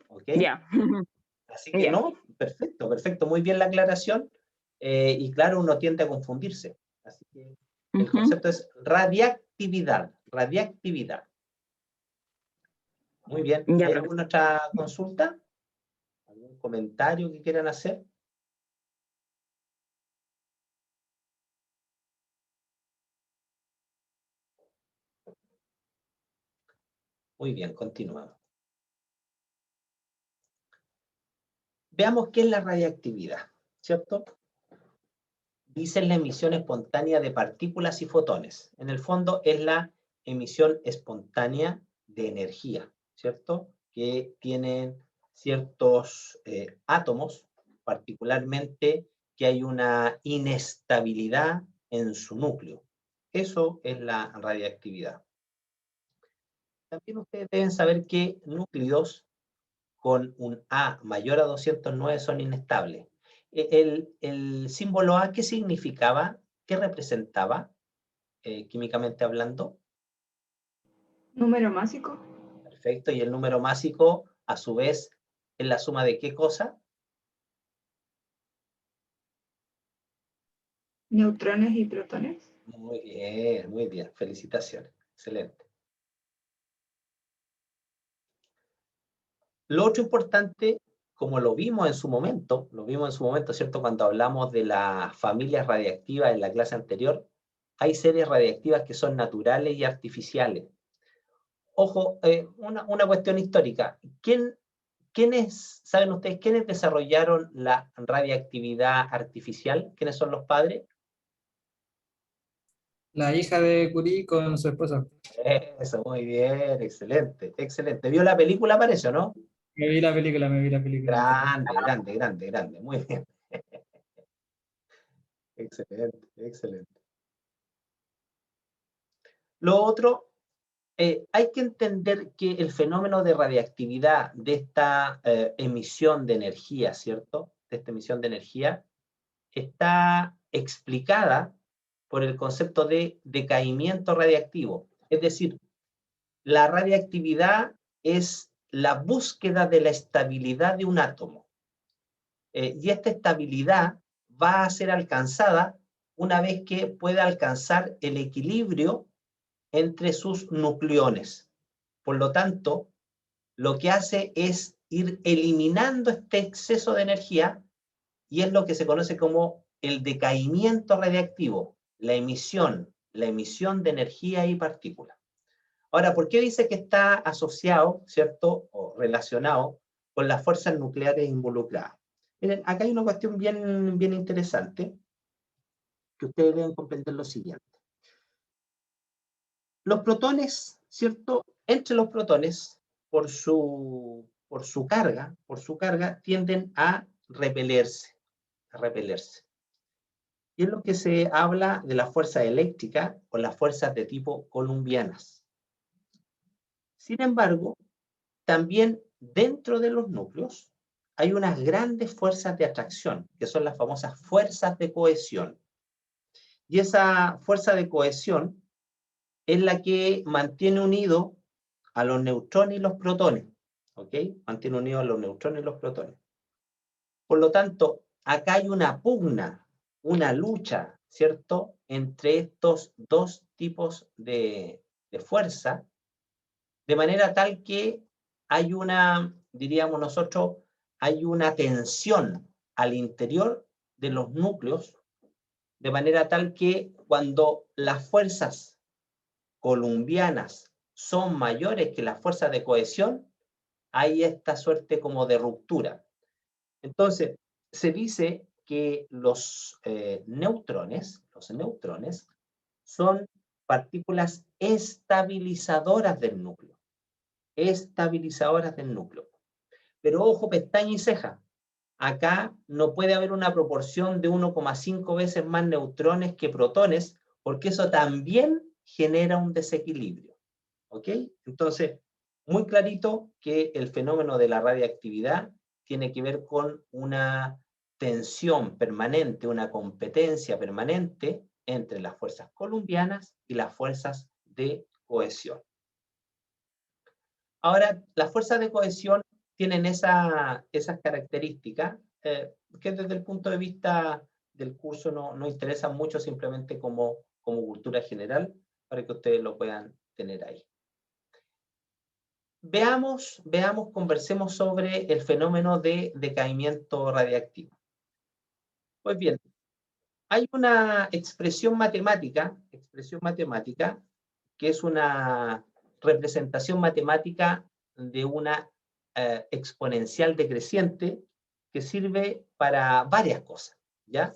¿Ok? Ya. Así que no, perfecto, muy bien la aclaración. Y claro, uno tiende a confundirse. Así que el concepto es radiactividad. Muy bien. Ya, ¿Hay alguna otra consulta? ¿Algún comentario que quieran hacer? Muy bien, continuamos. Veamos qué es la radiactividad, ¿cierto? Dice la emisión espontánea de partículas y fotones. En el fondo es la emisión espontánea de energía, ¿cierto? Que tienen ciertos átomos, particularmente que hay una inestabilidad en su núcleo. Eso es la radiactividad. También ustedes deben saber que núcleos con un A mayor a 209 son inestables. El símbolo A, ¿qué significaba? ¿Qué representaba, químicamente hablando? Número másico. Perfecto, y el número másico, a su vez, ¿es la suma de qué cosa? Neutrones y protones. Muy bien, felicitaciones, excelente. Lo otro importante, como lo vimos en su momento, ¿cierto? Cuando hablamos de las familias radiactivas en la clase anterior, hay series radiactivas que son naturales y artificiales. Ojo, una cuestión histórica. ¿Saben ustedes quiénes desarrollaron la radiactividad artificial? ¿Quiénes son los padres? La hija de Curie con su esposa. Eso, muy bien, excelente. ¿Vio la película, parece, o no? Me vi la película. Grande, muy bien. Excelente. Lo otro, hay que entender que el fenómeno de radiactividad de esta emisión de energía, ¿cierto? De esta emisión de energía, está explicada por el concepto de decaimiento radiactivo. Es decir, la radiactividad es la búsqueda de la estabilidad de un átomo. Y esta estabilidad va a ser alcanzada una vez que pueda alcanzar el equilibrio entre sus nucleones. Por lo tanto, lo que hace es ir eliminando este exceso de energía y es lo que se conoce como el decaimiento radiactivo, la emisión de energía y partículas. Ahora, ¿por qué dice que está asociado, cierto, o relacionado con las fuerzas nucleares involucradas? Miren, acá hay una cuestión bien interesante que ustedes deben comprender lo siguiente. Los protones, ¿cierto? Entre los protones, por su carga, tienden a repelerse. Y es lo que se habla de las fuerzas eléctricas o las fuerzas de tipo columbianas. Sin embargo, también dentro de los núcleos hay unas grandes fuerzas de atracción, que son las famosas fuerzas de cohesión. Y esa fuerza de cohesión es la que mantiene unido a los neutrones y los protones, ¿ok? Mantiene unidos a los neutrones y los protones. Por lo tanto, acá hay una pugna, una lucha, ¿cierto?, entre estos dos tipos de fuerza, de manera tal que hay una, diríamos nosotros, hay una tensión al interior de los núcleos, de manera tal que cuando las fuerzas columbianas son mayores que las fuerzas de cohesión, hay esta suerte como de ruptura. Entonces, se dice que los neutrones son partículas estabilizadoras del núcleo. Pero ojo, pestaña y ceja. Acá no puede haber una proporción de 1,5 veces más neutrones que protones, porque eso también genera un desequilibrio. ¿Ok? Entonces, muy clarito que el fenómeno de la radiactividad tiene que ver con una tensión permanente, una competencia permanente entre las fuerzas columbianas y las fuerzas de cohesión. Ahora, las fuerzas de cohesión tienen esas características que desde el punto de vista del curso no interesan mucho, simplemente como cultura general, para que ustedes lo puedan tener ahí. Veamos, conversemos sobre el fenómeno de decaimiento radiactivo. Pues bien, hay una expresión matemática que es una representación matemática de una exponencial decreciente que sirve para varias cosas, ¿ya?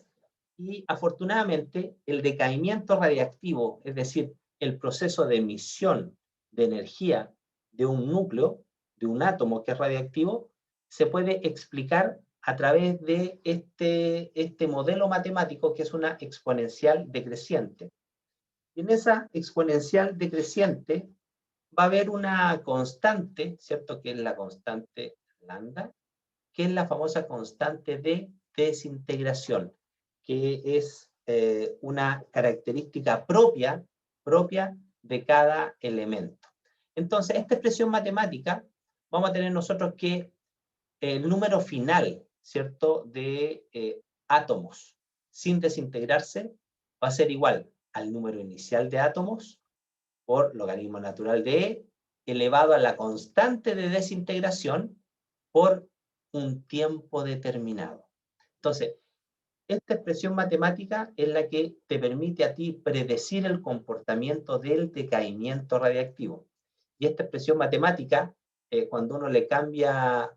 Y afortunadamente el decaimiento radiactivo, es decir, el proceso de emisión de energía de un núcleo, de un átomo que es radiactivo, se puede explicar a través de este modelo matemático que es una exponencial decreciente. Y en esa exponencial decreciente va a haber una constante, ¿cierto? Que es la constante lambda, que es la famosa constante de desintegración, que es una característica propia de cada elemento. Entonces, esta expresión matemática, vamos a tener nosotros que el número final, ¿cierto?, de átomos sin desintegrarse va a ser igual al número inicial de átomos por logaritmo natural de E elevado a la constante de desintegración por un tiempo determinado. Entonces, esta expresión matemática es la que te permite a ti predecir el comportamiento del decaimiento radiactivo. Y esta expresión matemática, cuando uno le cambia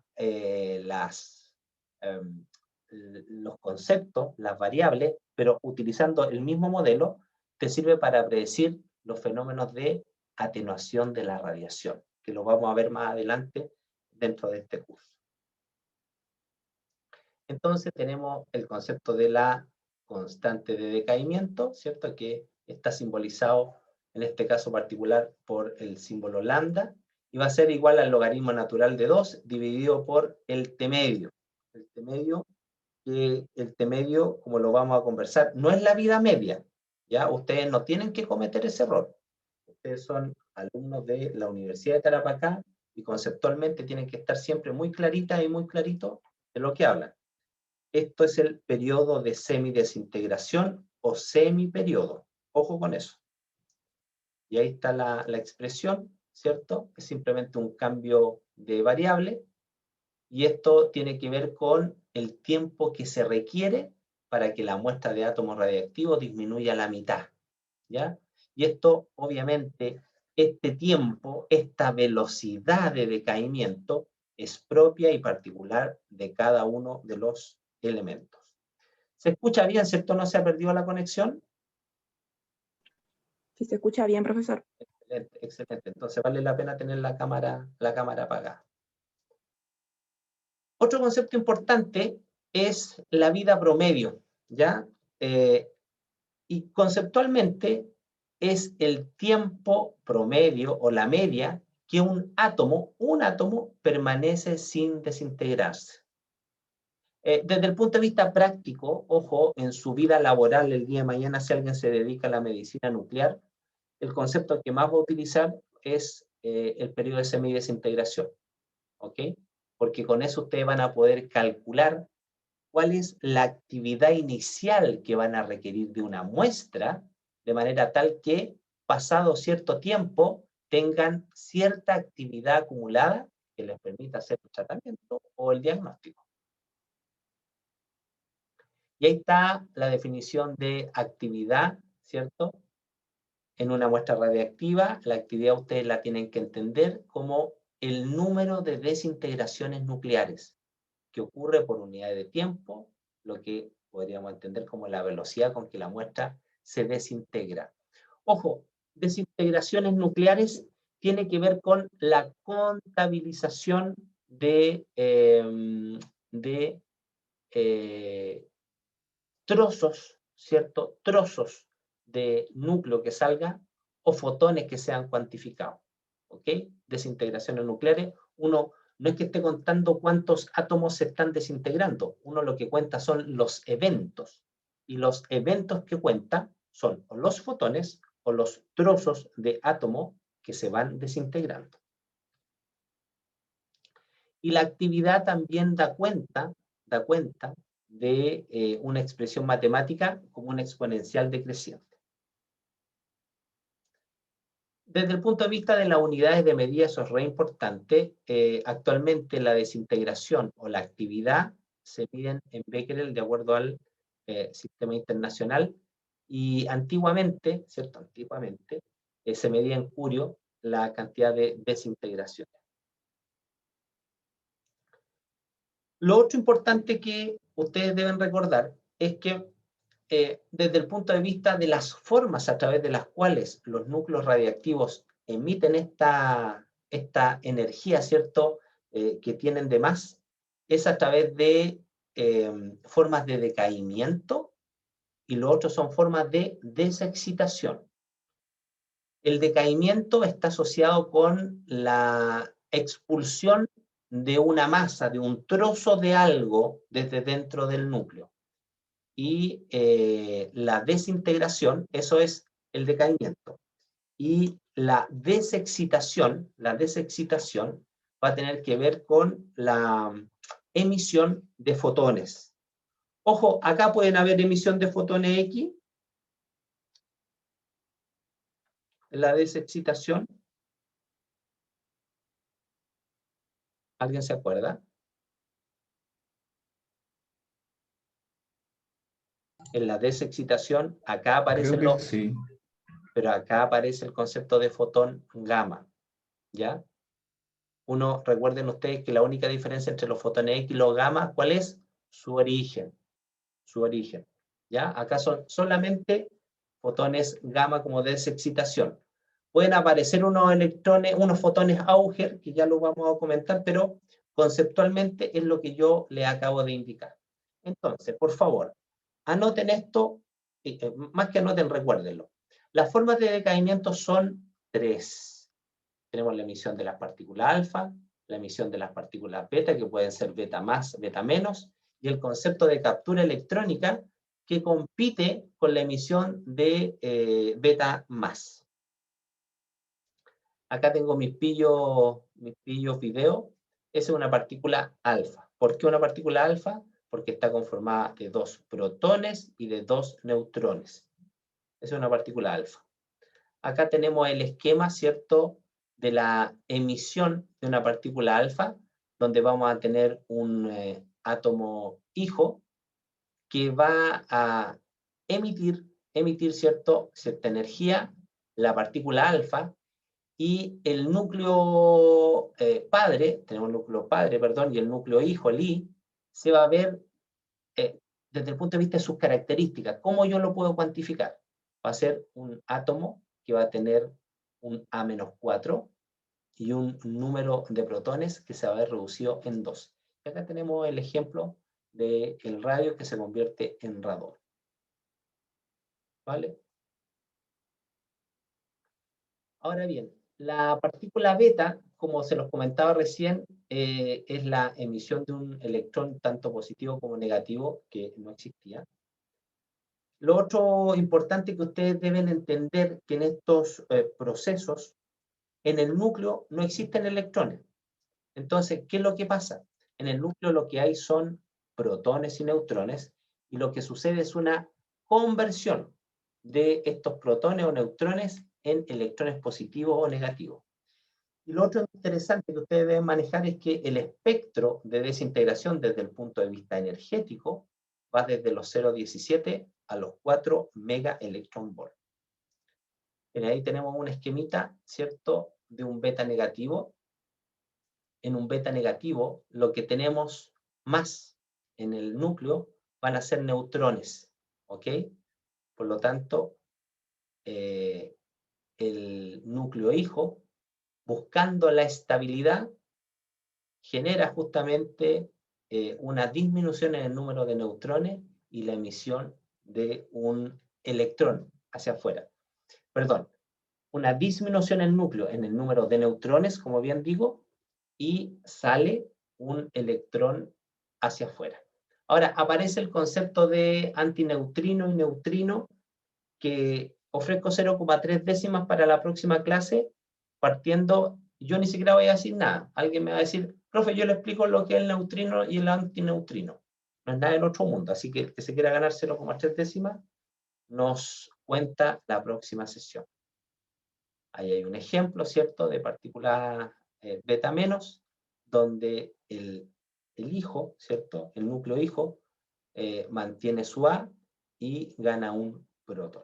los conceptos, las variables, pero utilizando el mismo modelo, te sirve para predecir los fenómenos de atenuación de la radiación, que lo vamos a ver más adelante dentro de este curso. Entonces tenemos el concepto de la constante de decaimiento, ¿cierto? Que está simbolizado en este caso particular por el símbolo lambda, y va a ser igual al logaritmo natural de 2 dividido por el t medio. El t medio, como lo vamos a conversar, no es la vida media, ¿ya? Ustedes no tienen que cometer ese error. Ustedes son alumnos de la Universidad de Tarapacá y conceptualmente tienen que estar siempre muy claritas y muy clarito de lo que hablan. Esto es el periodo de semidesintegración o semiperiodo. Ojo con eso. Y ahí está la expresión, ¿cierto? Es simplemente un cambio de variable. Y esto tiene que ver con el tiempo que se requiere para que la muestra de átomos radiactivos disminuya a la mitad, ¿ya? Y esto, obviamente, este tiempo, esta velocidad de decaimiento es propia y particular de cada uno de los elementos. ¿Se escucha bien, cierto? ¿No se ha perdido la conexión? Si se escucha bien, profesor. Excelente, excelente. Entonces vale la pena tener la cámara apagada. Otro concepto importante es la vida promedio, ¿ya? Y conceptualmente es el tiempo promedio o la media que un átomo permanece sin desintegrarse. Desde el punto de vista práctico, ojo, en su vida laboral el día de mañana, si alguien se dedica a la medicina nuclear, el concepto que más va a utilizar es el periodo de semidesintegración, ¿ok? Porque con eso ustedes van a poder calcular cuál es la actividad inicial que van a requerir de una muestra, de manera tal que, pasado cierto tiempo, tengan cierta actividad acumulada que les permita hacer el tratamiento o el diagnóstico. Y ahí está la definición de actividad, ¿cierto? En una muestra radiactiva, la actividad ustedes la tienen que entender como el número de desintegraciones nucleares que ocurre por unidad de tiempo, lo que podríamos entender como la velocidad con que la muestra se desintegra. Ojo, desintegraciones nucleares tiene que ver con la contabilización de trozos, ¿cierto? Trozos de núcleo que salga o fotones que sean cuantificados, ¿ok? Desintegraciones nucleares, uno no es que esté contando cuántos átomos se están desintegrando, uno lo que cuenta son los eventos, y los eventos que cuenta son o los fotones o los trozos de átomo que se van desintegrando. Y la actividad también da cuenta de una expresión matemática como una exponencial decreciente. Desde el punto de vista de las unidades de medida, eso es re importante. Actualmente la desintegración o la actividad se miden en becquerel de acuerdo al sistema internacional, y antiguamente, ¿cierto? Antiguamente se medía en curio la cantidad de desintegraciones. Lo otro importante que ustedes deben recordar es que desde el punto de vista de las formas a través de las cuales los núcleos radiactivos emiten esta energía, ¿cierto?, que tienen de más, es a través de formas de decaimiento, y lo otro son formas de desexcitación. El decaimiento está asociado con la expulsión de una masa, de un trozo de algo desde dentro del núcleo. Y la desintegración, eso es el decaimiento. Y la desexcitación va a tener que ver con la emisión de fotones. Ojo, acá pueden haber emisión de fotones X, la desexcitación. ¿Alguien se acuerda? En la desexcitación, acá aparece sí. pero acá aparece el concepto de fotón gamma, ¿ya? Recuerden ustedes que la única diferencia entre los fotones X y los gamma, ¿cuál es? Su origen, ¿ya? Acá son solamente fotones gamma como desexcitación. Pueden aparecer unos electrones, unos fotones Auger, que ya lo vamos a comentar, pero conceptualmente es lo que yo le acabo de indicar. Entonces, por favor, anoten esto, más que anoten, recuérdenlo. Las formas de decaimiento son 3. Tenemos la emisión de las partículas alfa, la emisión de las partículas beta, que pueden ser beta más, beta menos, y el concepto de captura electrónica, que compite con la emisión de beta más. Acá tengo mis pillos video. Esa es una partícula alfa. ¿Por qué una partícula alfa? porque está conformada de 2 protones y de 2 neutrones. Esa es una partícula alfa. Acá tenemos el esquema, ¿cierto?, de la emisión de una partícula alfa, donde vamos a tener un átomo hijo que va a emitir, ¿cierto?, cierta energía, la partícula alfa, y el núcleo padre, tenemos el núcleo padre, perdón, y el núcleo hijo, el I, se va a ver desde el punto de vista de sus características. ¿Cómo yo lo puedo cuantificar? Va a ser un átomo que va a tener un A-4 y un número de protones que se va a ver reducido en 2. Y acá tenemos el ejemplo del radio que se convierte en radón. ¿Vale? Ahora bien, la partícula beta, como se los comentaba recién, es la emisión de un electrón tanto positivo como negativo que no existía. Lo otro importante que ustedes deben entender que en estos procesos, en el núcleo no existen electrones. Entonces, ¿qué es lo que pasa? En el núcleo lo que hay son protones y neutrones, y lo que sucede es una conversión de estos protones o neutrones en electrones positivos o negativos. Y lo otro interesante que ustedes deben manejar es que el espectro de desintegración desde el punto de vista energético va desde los 0,17 a los 4 megaelectronvolt. Ahí tenemos un esquemita, ¿cierto?, de un beta negativo. En un beta negativo, lo que tenemos más en el núcleo van a ser neutrones, ¿ok? Por lo tanto, el núcleo hijo, buscando la estabilidad, genera justamente una disminución en el número de neutrones y la emisión de un electrón hacia afuera. Perdón, una disminución en el núcleo, en el número de neutrones, como bien digo, y sale un electrón hacia afuera. Ahora, aparece el concepto de antineutrino y neutrino, que ofrezco 0,3 décimas para la próxima clase, partiendo, yo ni siquiera voy a decir nada. Alguien me va a decir, profe, yo le explico lo que es el neutrino y el antineutrino. No es nada del otro mundo, así que el que se quiera ganar 0,3 décimas, nos cuenta la próxima sesión. Ahí hay un ejemplo, ¿cierto?, de partícula beta menos, donde el hijo, ¿cierto?, el núcleo hijo, mantiene su A y gana un protón.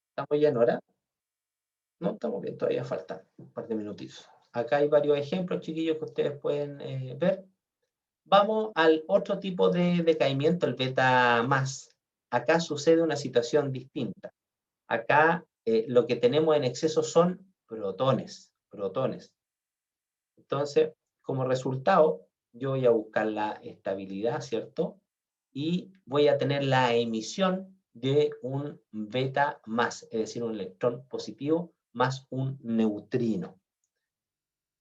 ¿Estamos ya en hora? No, estamos bien, todavía faltan un par de minutitos. Acá hay varios ejemplos, chiquillos, que ustedes pueden ver. Vamos al otro tipo de decaimiento, el beta más. Acá sucede una situación distinta. Acá lo que tenemos en exceso son protones. Entonces, como resultado, yo voy a buscar la estabilidad, ¿cierto? Y voy a tener la emisión de un beta más, es decir, un electrón positivo más un neutrino.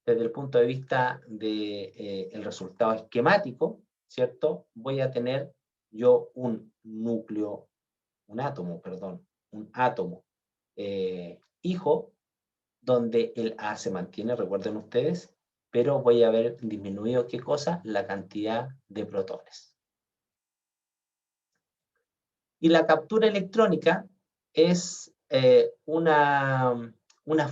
Desde el punto de vista del resultado esquemático, ¿cierto? Voy a tener yo un átomo hijo, donde el A se mantiene, recuerden ustedes, pero voy a haber disminuido, ¿qué cosa? La cantidad de protones. Y la captura electrónica es una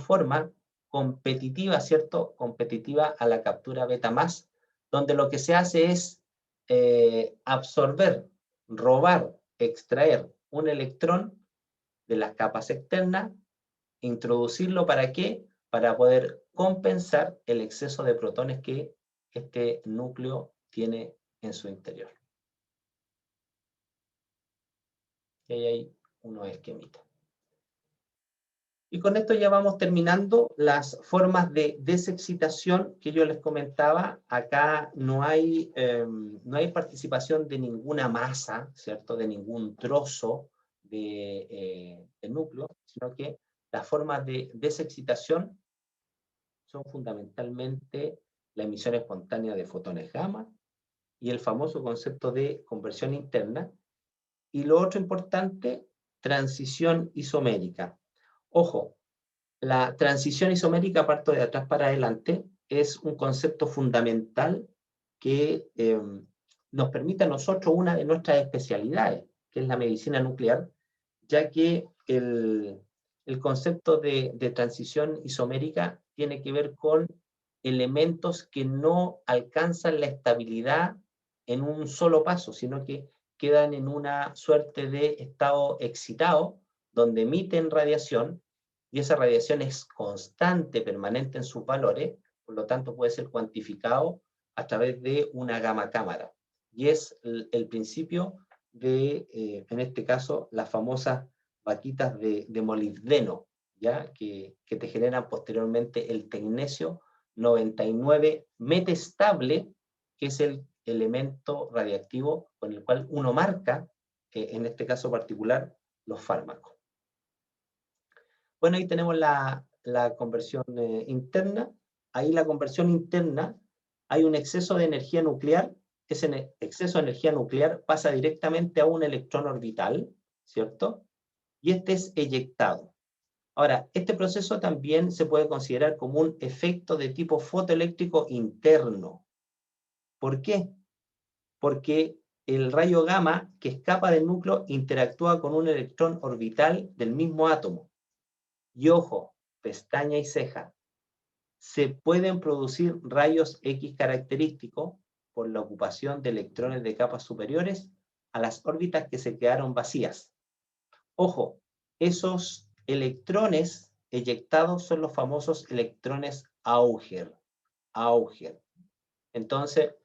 forma competitiva, ¿cierto? Competitiva a la captura beta más, donde lo que se hace es absorber, robar, extraer un electrón de las capas externas, introducirlo ¿para qué? Para poder compensar el exceso de protones que este núcleo tiene en su interior. Y ahí hay unos esquemitas. Y con esto ya vamos terminando las formas de desexcitación que yo les comentaba. Acá no hay participación de ninguna masa, ¿cierto? De ningún trozo de núcleo, sino que las formas de desexcitación son fundamentalmente la emisión espontánea de fotones gamma y el famoso concepto de conversión interna. Y lo otro importante, transición isomérica. Ojo, la transición isomérica, parto de atrás para adelante, es un concepto fundamental que nos permite a nosotros una de nuestras especialidades, que es la medicina nuclear, ya que el concepto de transición isomérica tiene que ver con elementos que no alcanzan la estabilidad en un solo paso, sino que quedan en una suerte de estado excitado, donde emiten radiación, y esa radiación es constante, permanente en sus valores, por lo tanto puede ser cuantificado a través de una gamma cámara. Y es el principio de, en este caso, las famosas vaquitas de molibdeno, ¿ya? Que te generan posteriormente el tecnesio 99 metestable, que es el elemento radiactivo con el cual uno marca, en este caso particular, los fármacos. Bueno, ahí tenemos la conversión interna. Ahí la conversión interna, hay un exceso de energía nuclear. Ese exceso de energía nuclear pasa directamente a un electrón orbital, ¿cierto? Y este es eyectado. Ahora, este proceso también se puede considerar como un efecto de tipo fotoeléctrico interno. ¿Por qué? Porque el rayo gamma que escapa del núcleo interactúa con un electrón orbital del mismo átomo. Y ojo, pestaña y ceja, se pueden producir rayos X característicos por la ocupación de electrones de capas superiores a las órbitas que se quedaron vacías. Ojo, esos electrones eyectados son los famosos electrones Auger. Auger. Entonces,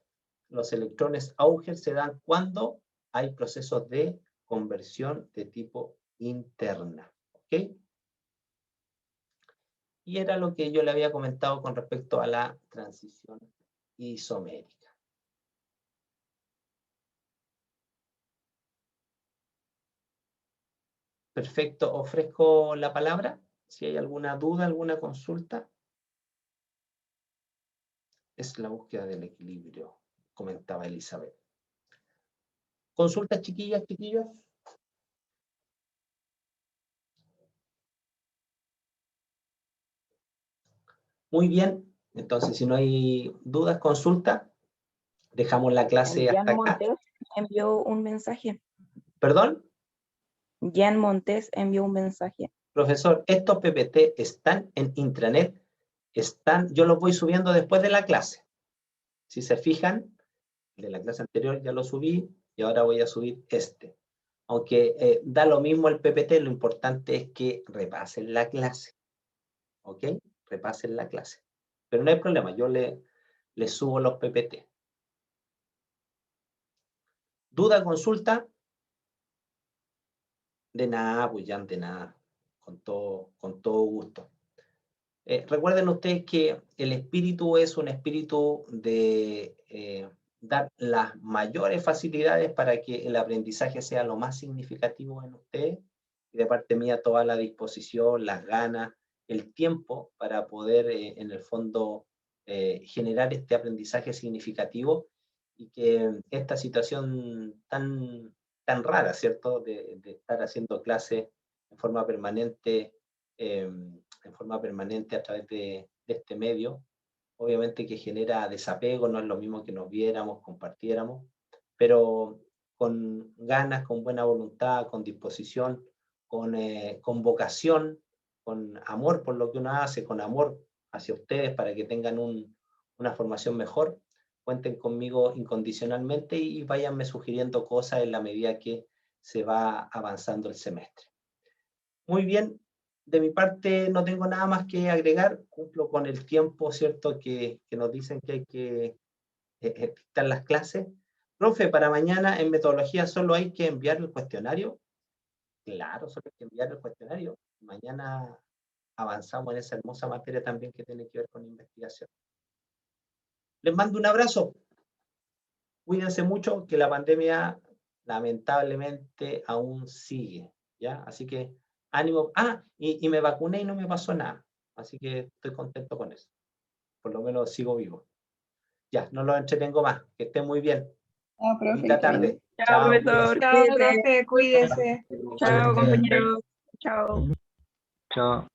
los electrones Auger se dan cuando hay procesos de conversión de tipo interna. ¿Ok? Y era lo que yo le había comentado con respecto a la transición isomérica. Perfecto, ofrezco la palabra. Si hay alguna duda, alguna consulta. Es la búsqueda del equilibrio, comentaba Elizabeth. ¿Consultas, chiquillas, chiquillos? Muy bien. Entonces, si no hay dudas, consultas, dejamos la clase Jan hasta acá. Montes envió un mensaje. ¿Perdón? Jan Montes envió un mensaje. Profesor, estos PPT están en intranet. Yo los voy subiendo después de la clase. Si se fijan, de la clase anterior ya lo subí y ahora voy a subir este. Aunque da lo mismo el PPT, lo importante es que repasen la clase. ¿Ok? Repasen la clase. Pero no hay problema, yo les subo los PPT. ¿Duda, consulta? De nada, pues ya de nada. Con todo gusto. Recuerden ustedes que el espíritu es un espíritu de dar las mayores facilidades para que el aprendizaje sea lo más significativo en ustedes. Y de parte mía toda la disposición, las ganas, el tiempo para poder en el fondo generar este aprendizaje significativo y que esta situación tan rara, ¿cierto? De estar haciendo clases en forma permanente a través de este medio, obviamente que genera desapego, no es lo mismo que nos viéramos, compartiéramos, pero con ganas, con buena voluntad, con disposición, con vocación, con amor por lo que uno hace, con amor hacia ustedes para que tengan una formación mejor, cuenten conmigo incondicionalmente y váyanme sugiriendo cosas en la medida que se va avanzando el semestre. Muy bien, de mi parte no tengo nada más que agregar, cumplo con el tiempo, ¿cierto? Que nos dicen que hay que dictar las clases. Profe, para mañana en metodología solo hay que enviar el cuestionario. Claro, solo hay que enviar el cuestionario. Mañana avanzamos en esa hermosa materia también que tiene que ver con investigación. Les mando un abrazo. Cuídense mucho, que la pandemia lamentablemente aún sigue, ¿ya? Así que ánimo. Y me vacuné y no me pasó nada. Así que estoy contento con eso. Por lo menos sigo vivo. Ya, no lo entretengo más. Que estén muy bien. Chao, profe. Bonita tarde. Chao, profesor. Chao, Cuídate. profe, cuídese. Chao, compañeros. Chao. Chao.